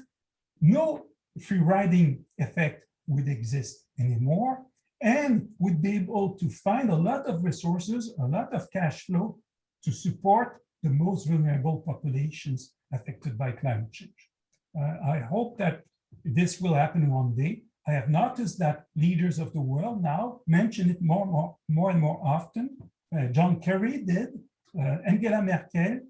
No free riding effect would exist anymore, and would be able to find a lot of resources, a lot of cash flow to support the most vulnerable populations affected by climate change. I hope that this will happen one day. I have noticed that leaders of the world now mention it more and more often. John Kerry did, Angela Merkel,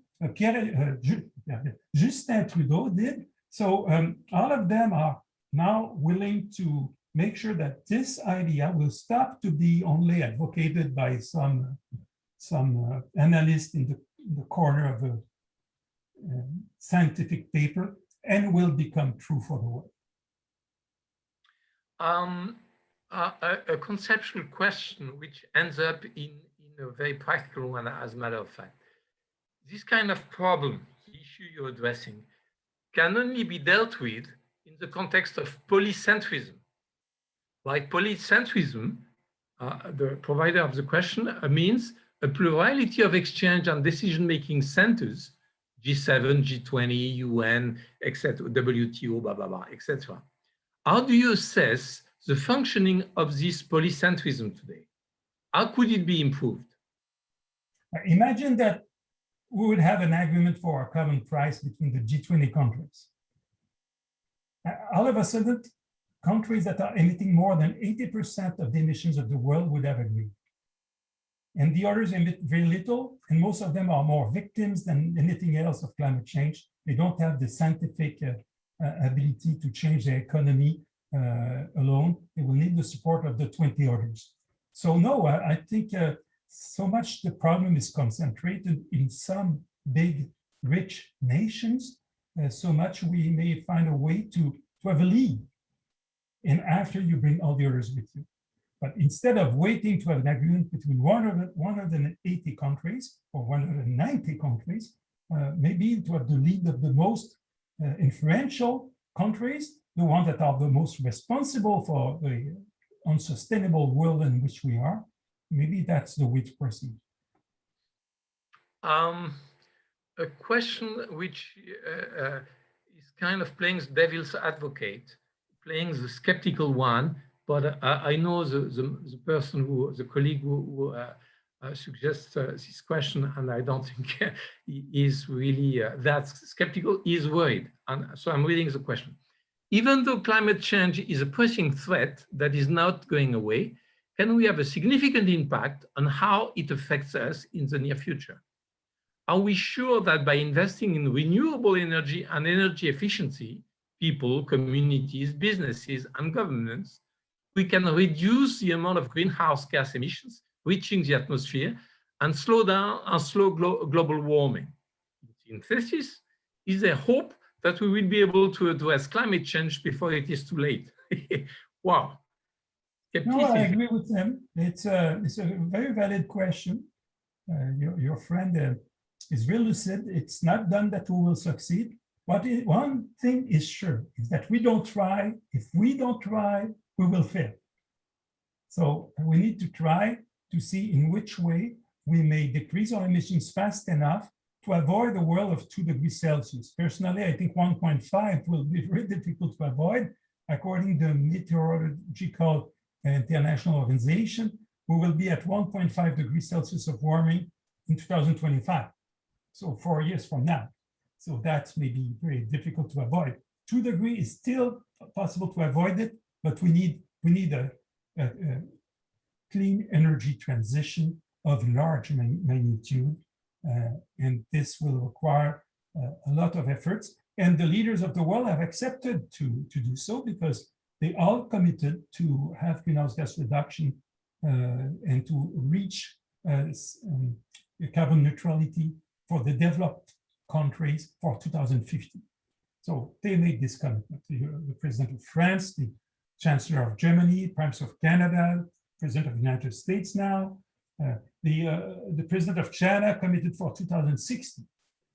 Justin Trudeau did. So all of them are now willing to make sure that this idea will stop to be only advocated by some analyst in the corner of a scientific paper and will become true for the world. A conceptual question which ends up in a very practical one, as a matter of fact. This kind of problem, the issue you're addressing, can only be dealt with in the context of polycentrism. By polycentrism, the provider of the question means a plurality of exchange and decision-making centers, G7, G20, UN, etc., WTO, blah, blah, blah, etc. How do you assess the functioning of this polycentrism today? How could it be improved? Imagine that we would have an agreement for a common price between the G20 countries. All of a sudden, countries that are emitting more than 80% of the emissions of the world would have agreed. And the others emit very little, and most of them are more victims than anything else of climate change. They don't have the scientific ability to change their economy alone. They will need the support of the 20 others. So no, I think so much the problem is concentrated in some big, rich nations, so much we may find a way to have a lead. And after you bring all the others with you. But instead of waiting to have an agreement between 180 countries or 190 countries, maybe to have the lead of the most influential countries, the ones that are the most responsible for the unsustainable world in which we are, maybe that's the way to proceed. A question which is kind of playing the devil's advocate, playing the skeptical one, but I know the person who, the colleague who suggests this question, and I don't think he is really that skeptical, is worried. And so I'm reading the question. Even though climate change is a pressing threat that is not going away, can we have a significant impact on how it affects us in the near future? Are we sure that by investing in renewable energy and energy efficiency, people, communities, businesses, and governments, we can reduce the amount of greenhouse gas emissions reaching the atmosphere and slow global warming? In thesis, is there hope that we will be able to address climate change before it is too late? Wow. No, I agree with him. It's a very valid question. Your friend is real lucid. It's not done that we will succeed. But one thing is sure, is that we don't try. If we don't try, we will fail. So we need to try to see in which way we may decrease our emissions fast enough to avoid a world of 2 degrees Celsius. Personally, I think 1.5 will be very difficult to avoid. According to the Meteorological International Organization, we will be at 1.5 degrees Celsius of warming in 2025. So 4 years from now. So that's maybe very difficult to avoid. 2 degrees is still possible to avoid it, but we need a clean energy transition of large magnitude. And this will require a lot of efforts. And the leaders of the world have accepted to do so because they all committed to have greenhouse gas reduction and to reach carbon neutrality for the developed countries for 2050. So they made this commitment. The President of France, the Chancellor of Germany, Prime Minister of Canada, President of the United States now, the President of China committed for 2060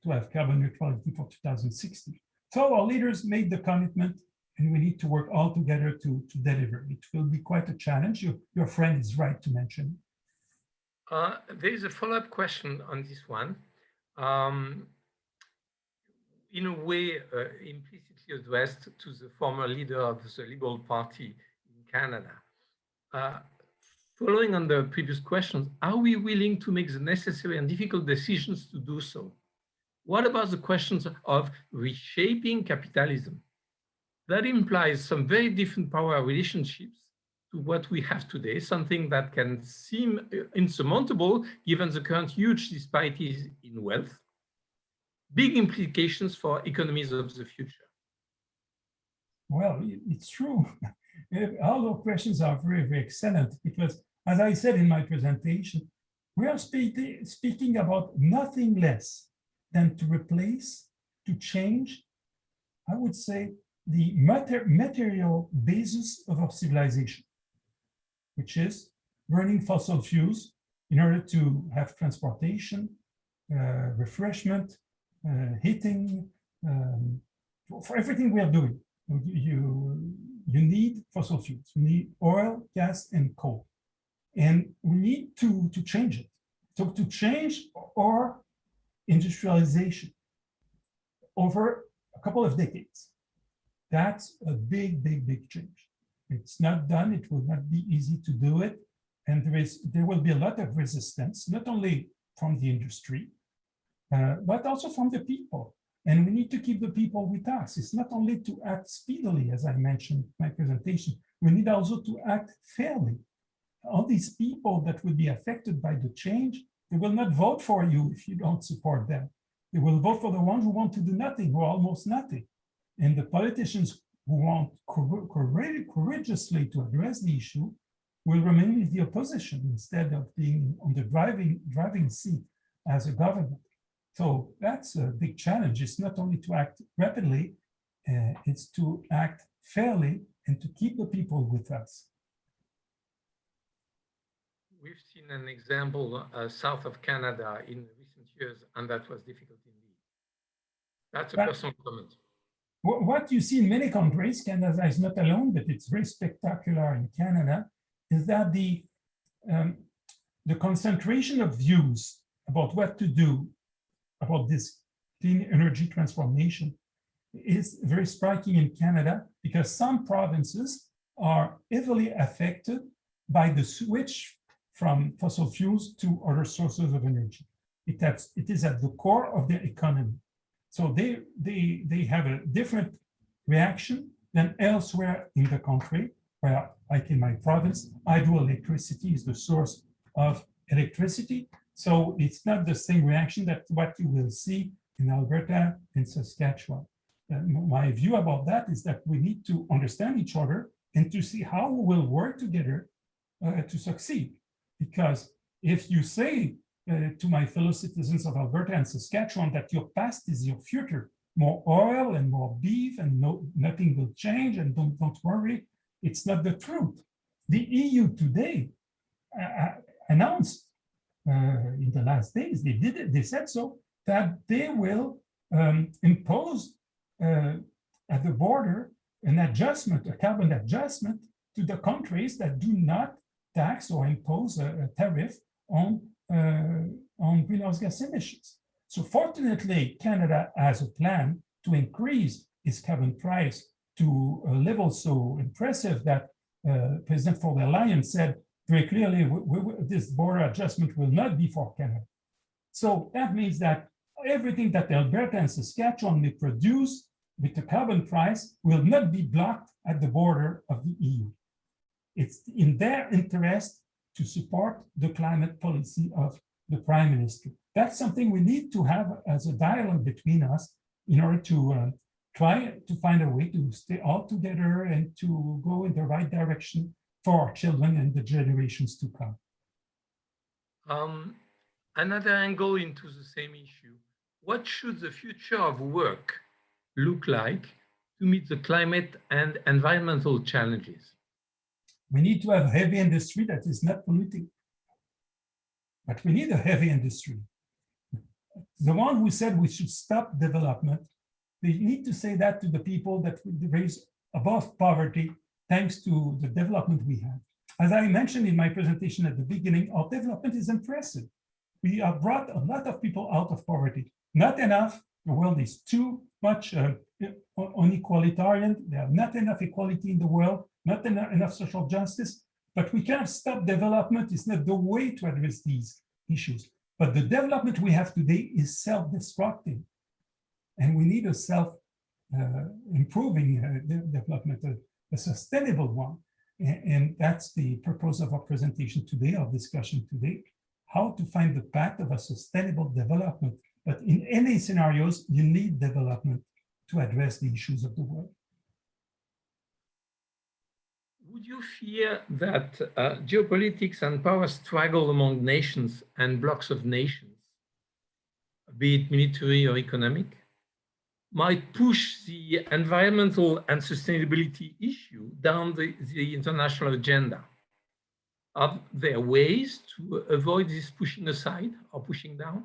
to have carbon neutrality for 2060. So our leaders made the commitment and we need to work all together to deliver. It will be quite a challenge. Your friend is right to mention. There is a follow-up question on this one. In a way, implicitly addressed to the former leader of the Liberal Party in Canada. Following on the previous questions, are we willing to make the necessary and difficult decisions to do so? What about the questions of reshaping capitalism? that implies some very different power relationships to what we have today, something that can seem insurmountable given the current huge disparities in wealth, big implications for economies of the future. Well, it's true. All those questions are very, very excellent because, as I said in my presentation, we are speaking about nothing less than to replace, to change, I would say, the material basis of our civilization, which is burning fossil fuels in order to have transportation, refreshment, heating, for everything we are doing. You need fossil fuels, you need oil, gas, and coal. And we need to change it. So to change our industrialization over a couple of decades, that's a big, big, big change. It's not done, it will not be easy to do it. And there will be a lot of resistance, not only from the industry, but also from the people. And we need to keep the people with us. It's not only to act speedily, as I mentioned in my presentation, we need also to act fairly. All these people that will be affected by the change, they will not vote for you if you don't support them. They will vote for the ones who want to do nothing, or almost nothing. And the politicians who want courageously to address the issue will remain with the opposition instead of being on the driving seat as a government. So that's a big challenge. It's not only to act rapidly, it's to act fairly and to keep the people with us. We've seen an example south of Canada in recent years, and that was difficult indeed. That's a personal comment. What you see in many countries, Canada is not alone, but it's very spectacular in Canada, is that the concentration of views about what to do about this clean energy transformation is very striking in Canada because some provinces are heavily affected by the switch from fossil fuels to other sources of energy. It is at the core of their economy. So they have a different reaction than elsewhere in the country, where, like in my province, hydroelectricity is the source of electricity. So it's not the same reaction that what you will see in Alberta and Saskatchewan. My view about that is that we need to understand each other and to see how we will work together to succeed. Because if you say to my fellow citizens of Alberta and Saskatchewan that your past is your future, more oil and more beef and nothing will change and don't worry, it's not the truth. The EU today announced in the last days, they said so, that they will impose at the border an adjustment, a carbon adjustment to the countries that do not tax or impose a tariff on greenhouse gas emissions. So fortunately, Canada has a plan to increase its carbon price to a level so impressive that President von der Leyen said very clearly, this border adjustment will not be for Canada. So that means that everything that Alberta and Saskatchewan may produce with the carbon price will not be blocked at the border of the EU. It's in their interest to support the climate policy of the Prime Minister. That's something we need to have as a dialogue between us in order to try to find a way to stay all together and to go in the right direction for our children and the generations to come. Another angle into the same issue. What should the future of work look like to meet the climate and environmental challenges? We need to have heavy industry that is not polluting. But we need a heavy industry. The one who said we should stop development, they need to say that to the people that would raise above poverty thanks to the development we have. As I mentioned in my presentation at the beginning, our development is impressive. We have brought a lot of people out of poverty. Not enough. The world is too much unequalitarian. There are not enough equality in the world, not enough social justice, but we can't stop development. It's not the way to address these issues. But the development we have today is self-destructive. And we need a improving development, a sustainable one. And that's the purpose of our presentation today, our discussion today, how to find the path of a sustainable development. But in any scenarios, you need development to address the issues of the world. Would you fear that geopolitics and power struggle among nations and blocks of nations, be it military or economic, might push the environmental and sustainability issue down the international agenda? Are there ways to avoid this pushing aside or pushing down?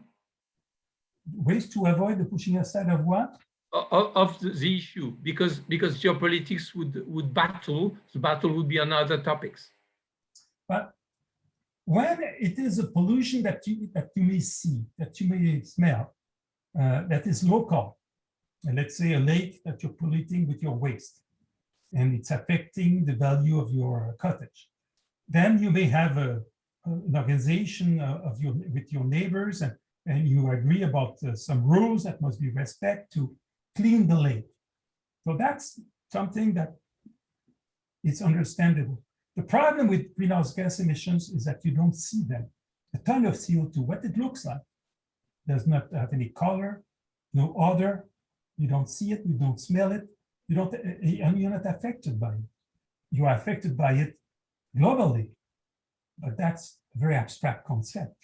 Ways to avoid the pushing aside of what? Of the issue, because geopolitics would battle, the battle would be on other topics. But when it is a pollution that you may see, that you may smell, that is local, and let's say a lake that you're polluting with your waste, and it's affecting the value of your cottage, then you may have an organization with your neighbors, and you agree about some rules that must be respected to clean the lake. So that's something that is understandable. The problem with greenhouse gas emissions is that you don't see them. A ton of CO2, what it looks like, does not have any color, no odor. You don't see it, you don't smell it, and you're not affected by it. You are affected by it globally, but that's a very abstract concept.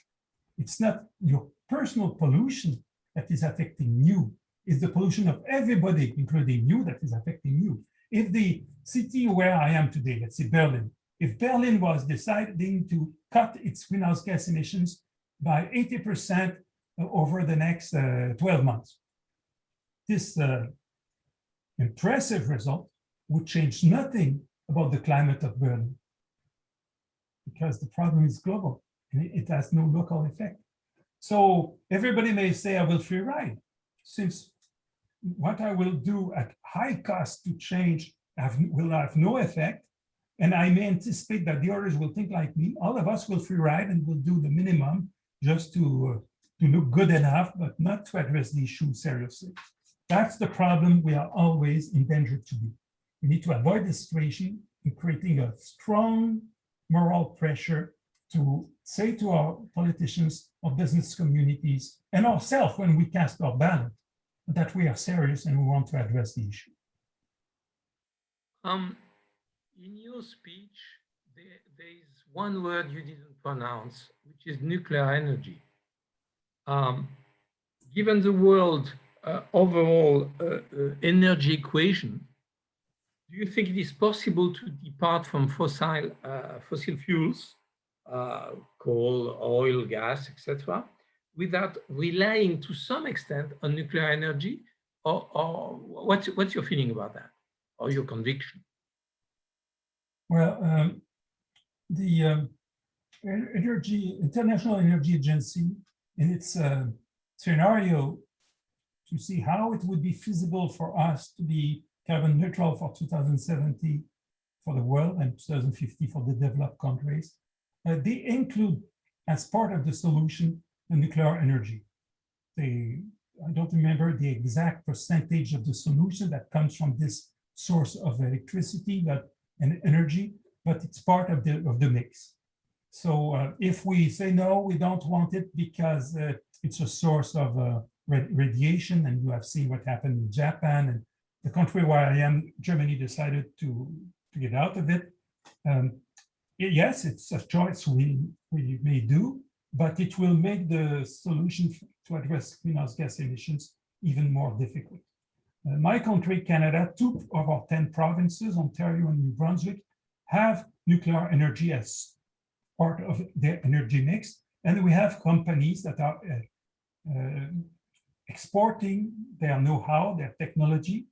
It's not your personal pollution that is affecting you. It's the pollution of everybody, including you, that is affecting you. If the city where I am today, let's say Berlin, if Berlin was deciding to cut its greenhouse gas emissions by 80% over the next 12 months, this impressive result would change nothing about the climate of Berlin, because the problem is global and it has no local effect. So everybody may say, I will free ride, since what I will do at high cost to change will have no effect, and I may anticipate that the others will think like me. All of us will free ride and will do the minimum just to look good enough, but not to address the issue seriously. That's the problem we are always in danger to be. We need to avoid the situation in creating a strong moral pressure to say to our politicians, our business communities, and ourselves when we cast our ballot, that we are serious and we want to address the issue. In your speech, there is one word you didn't pronounce, which is nuclear energy. Given the world overall energy equation, do you think it is possible to depart from fossil fuels, coal, oil, gas, etc., without relying to some extent on nuclear energy? Or what's your feeling about that, or your conviction? Well, the International Energy Agency, in its scenario to see how it would be feasible for us to be carbon neutral for 2070 for the world and 2050 for the developed countries, they include as part of the solution the nuclear energy. I don't remember the exact percentage of the solution that comes from this source of electricity and energy, but it's part of the mix. So if we say no, we don't want it because it's a source of radiation, and you have seen what happened in Japan, and the country where I am, Germany, decided to get out of it. Yes, it's a choice we may do, but it will make the solution to address greenhouse gas emissions even more difficult. My country, Canada, 2 of our 10 provinces, Ontario and New Brunswick, have nuclear energy as part of their energy mix. And we have companies that are exporting their know-how, their technology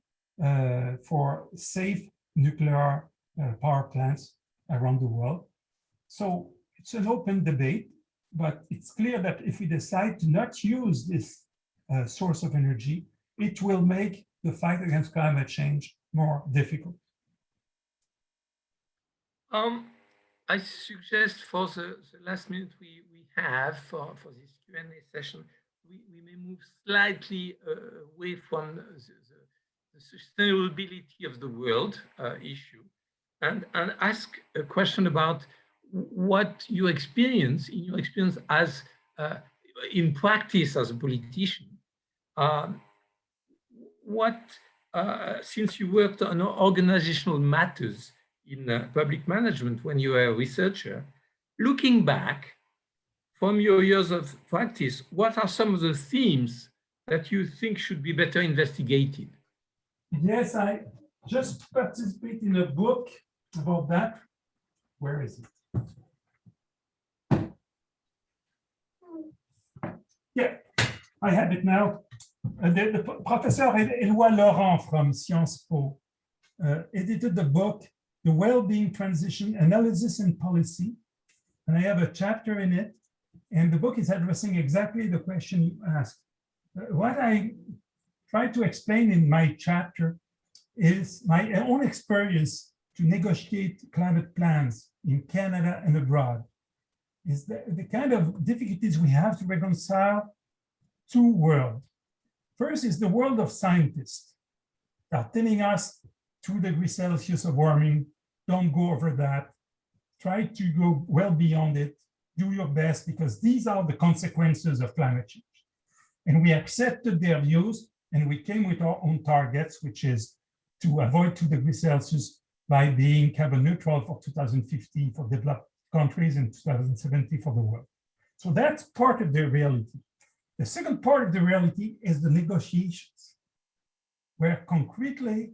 for safe nuclear power plants around the world. So it's an open debate, but it's clear that if we decide to not use this source of energy, it will make the fight against climate change more difficult. I suggest for the last minute we have for this Q&A session, we may move slightly away from the sustainability of the world issue, and ask a question about what you experience as in practice as a politician. Since you worked on organizational matters in public management when you were a researcher, looking back from your years of practice, what are some of the themes that you think should be better investigated? Yes, I just participate in a book about that. Where is it? Yeah, I have it now. The Professor Éloi Laurent from Sciences Po edited the book, The Well-Being Transition, Analysis and Policy. And I have a chapter in it. And the book is addressing exactly the question you asked. What I try to explain in my chapter is my own experience to negotiate climate plans in Canada and abroad. Is the kind of difficulties we have to reconcile two worlds. First is the world of scientists that are telling us 2 degrees Celsius of warming, don't go over that, try to go well beyond it, do your best, because these are the consequences of climate change. And we accepted their views, and we came with our own targets, which is to avoid 2 degrees Celsius by being carbon neutral for 2050 for developed countries and 2070 for the world. So that's part of the reality. The second part of the reality is the negotiations, where concretely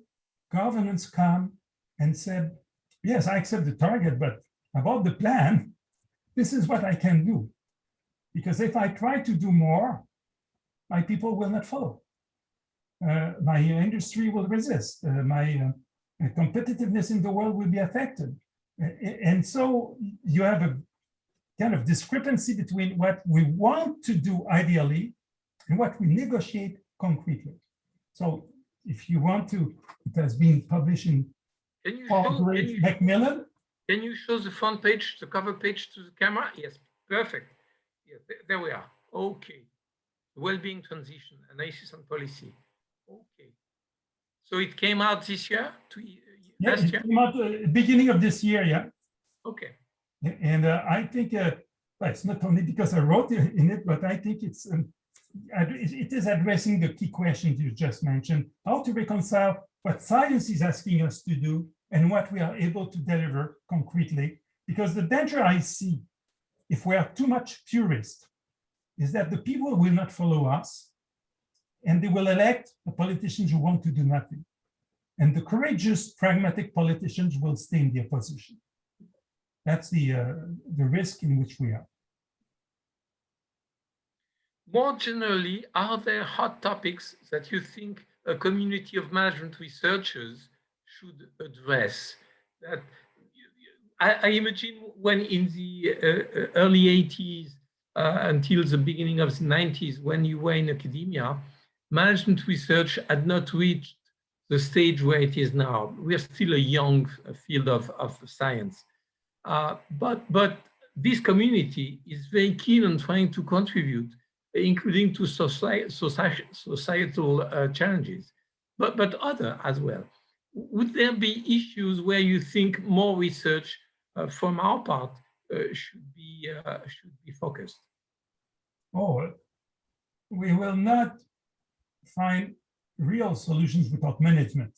governments come and said, yes, I accept the target, but about the plan, this is what I can do. Because if I try to do more, my people will not follow. My industry will resist. My competitiveness in the world will be affected. And so you have a kind of discrepancy between what we want to do ideally and what we negotiate concretely. So if you want to, it has been published in Macmillan. Can you show the front page, the cover page to the camera? Yes, perfect. Yeah, there we are. Okay. Well-being transition, analysis and policy. Okay. So it came out this year? Last year? It came out beginning of this year, yeah. Okay. And I think it's not only because I wrote in it, but I think it is addressing the key questions you just mentioned, how to reconcile what science is asking us to do and what we are able to deliver concretely. Because the danger I see, if we are too much purist, is that the people will not follow us and they will elect the politicians who want to do nothing. And the courageous, pragmatic politicians will stay in the opposition. That's the risk in which we are. More generally, are there hot topics that you think a community of management researchers should address? That I imagine when in the early 80s until the beginning of the 90s, when you were in academia, management research had not reached the stage where it is now. We are still a young field of science. But this community is very keen on trying to contribute, including to societal challenges, but other as well. Would there be issues where you think more research from our part should be focused? Oh, we will not find real solutions without management.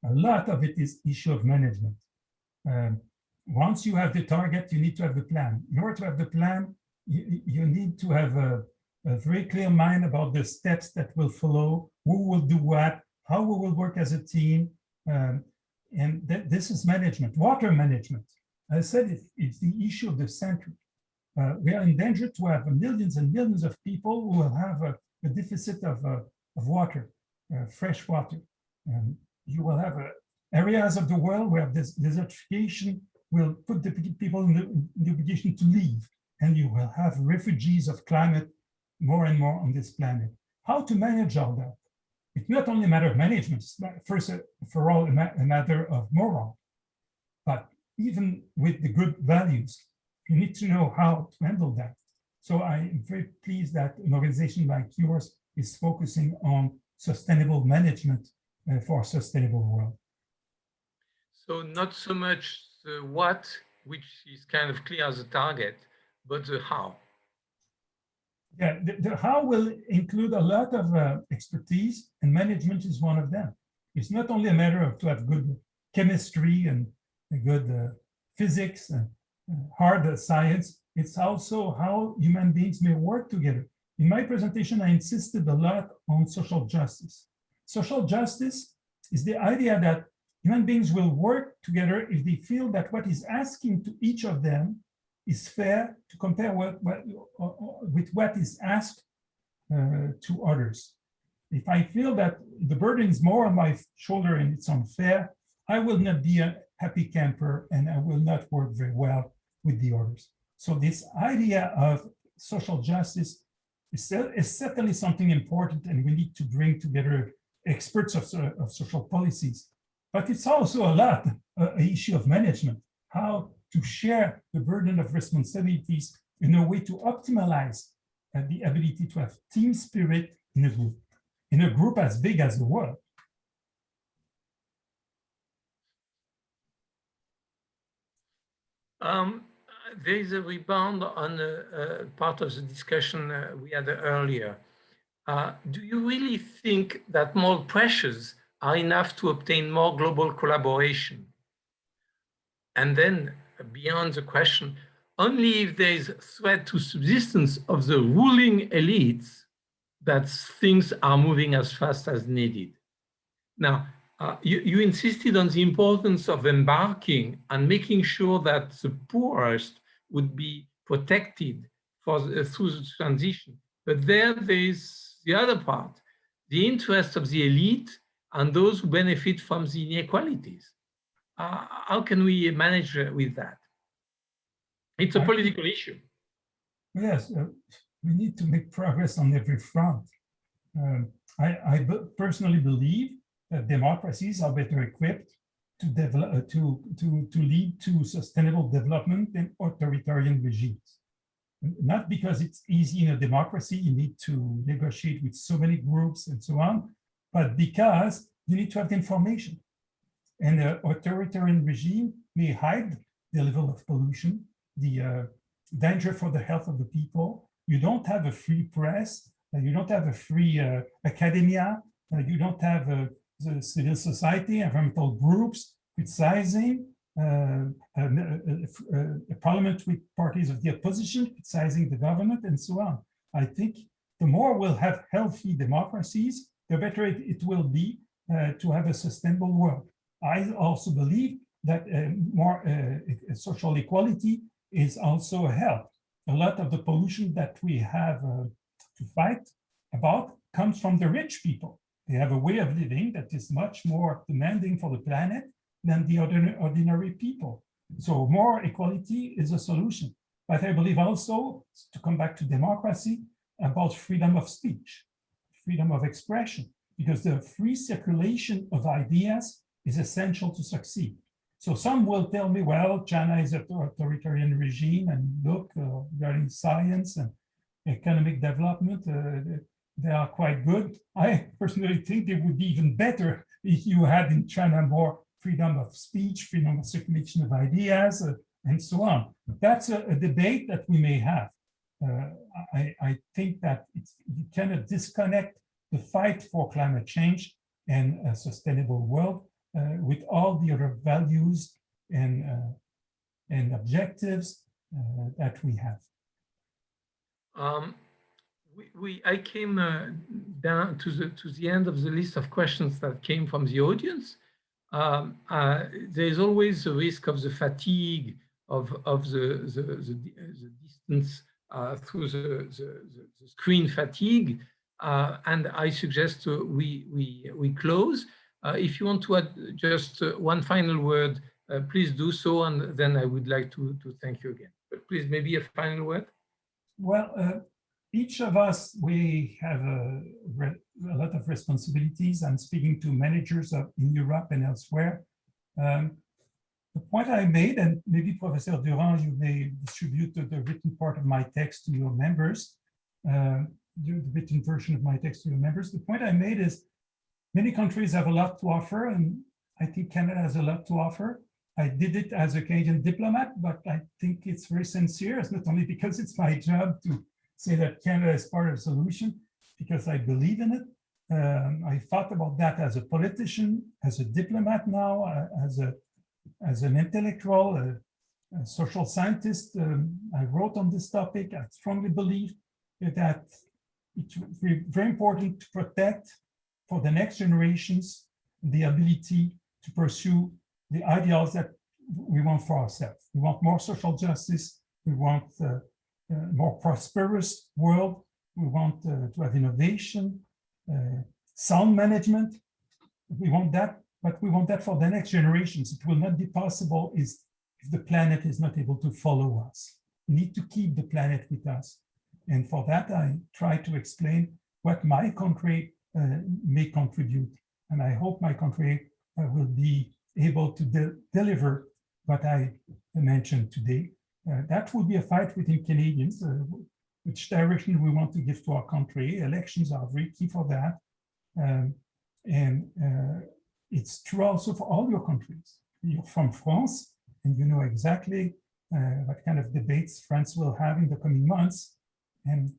A lot of it is issue of management. Once you have the target, you need to have the plan. In order to have the plan, you need to have a very clear mind about the steps that will follow, who will do what, how we will work as a team. And this is management, water management. I said it's the issue of the century. We are in danger to have millions and millions of people who will have a deficit of water, fresh water. You will have areas of the world where this desertification will put the people in the obligation to leave, and you will have refugees of climate more and more on this planet. How to manage all that? It's not only a matter of management, it's first for all a matter of moral, but even with the good values, you need to know how to handle that. So I'm very pleased that an organization like yours is focusing on sustainable management for a sustainable world. So not so much the what, which is kind of clear as a target, but the how. Yeah, the how will include a lot of expertise, and management is one of them. It's not only a matter of to have good chemistry and good physics and hard science, it's also how human beings may work together. In my presentation, I insisted a lot on social justice. Social justice is the idea that human beings will work together if they feel that what is asking to each of them is fair to compare with what is asked to others. If I feel that the burden is more on my shoulder and it's unfair, I will not be a happy camper and I will not work very well with the others. So this idea of social justice is certainly something important, and we need to bring together experts of social policies. But it's also a lot an issue of management, how to share the burden of responsibilities in a way to optimize the ability to have team spirit in a group as big as the world. There is a rebound on part of the discussion we had earlier. Do you really think that more pressures are enough to obtain more global collaboration? And then beyond the question, only if there is threat to subsistence of the ruling elites that things are moving as fast as needed. Now, you insisted on the importance of embarking and making sure that the poorest would be protected through the transition. But there is the other part, the interest of the elite and those who benefit from the inequalities. How can we manage with that? It's a political issue. Yes, we need to make progress on every front. I personally believe that democracies are better equipped to develop, to lead to sustainable development than authoritarian regimes. Not because it's easy in a democracy, you need to negotiate with so many groups and so on, but because you need to have the information. And an authoritarian regime may hide the level of pollution, the danger for the health of the people. You don't have a free press, you don't have a free academia, you don't have the civil society, environmental groups criticizing, a parliament with parties of the opposition criticizing the government, and so on. I think the more we'll have healthy democracies, the better it will be to have a sustainable world. I also believe that more social equality is also a help. A lot of the pollution that we have to fight about comes from the rich people. They have a way of living that is much more demanding for the planet than the ordinary people. So more equality is a solution. But I believe also, to come back to democracy, about freedom of speech, freedom of expression, because the free circulation of ideas is essential to succeed. So some will tell me, well, China is an authoritarian regime, and look, regarding science and economic development, they are quite good. I personally think they would be even better if you had in China more freedom of speech, freedom of circulation of ideas, and so on. That's a debate that we may have. I think that you cannot disconnect the fight for climate change and a sustainable world with all the other values and objectives that we have. I came down to the end of the list of questions that came from the audience. There's always the risk of the fatigue of the distance through the screen fatigue, and I suggest we close. If you want to add just one final word, please do so, and then I would like to thank you again. But please, maybe a final word. Well, each of us, we have a lot of responsibilities. I'm speaking to managers in Europe and elsewhere. The point I made, and maybe Professor Durand, you may distribute the written part of my text to your members, the written version of my text to your members. The point I made is many countries have a lot to offer, and I think Canada has a lot to offer. I did it as a Canadian diplomat, but I think it's very sincere. It's not only because it's my job to say that Canada is part of the solution, because I believe in it. I thought about that as a politician, as a diplomat now, as an intellectual, a social scientist. I wrote on this topic. I strongly believe that it's very important to protect for the next generations the ability to pursue the ideals that we want for ourselves. We want more social justice. We want a more prosperous world. We want to have innovation, sound management. We want that, but we want that for the next generations. It will not be possible if the planet is not able to follow us. We need to keep the planet with us. And for that, I try to explain what my country may contribute. And I hope my country will be able to deliver what I mentioned today. That will be a fight within Canadians, which direction we want to give to our country. Elections are very key for that. It's true also for all your countries. You're from France, and you know exactly what kind of debates France will have in the coming months. And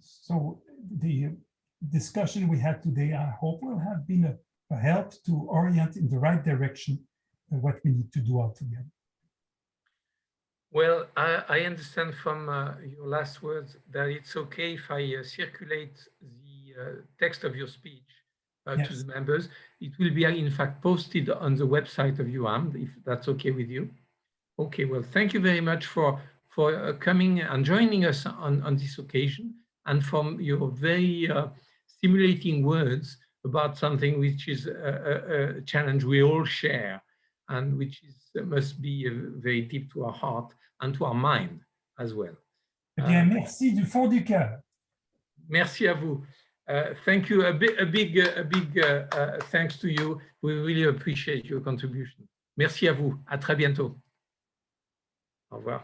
so the discussion we had today, I hope, will have been a help to orient in the right direction what we need to do altogether. Well, I understand from your last words that it's okay if I circulate the text of your speech Yes. to the members. It will be, in fact, posted on the website of EURAM, if that's okay with you. Okay, well, thank you very much for coming and joining us on this occasion, and from your very stimulating words about something which is a challenge we all share, and which must be very deep to our heart and to our mind as well. Eh bien, merci du fond du cœur. Merci à vous. Thank you. A big thanks to you. We really appreciate your contribution. Merci à vous. À très bientôt. Au revoir.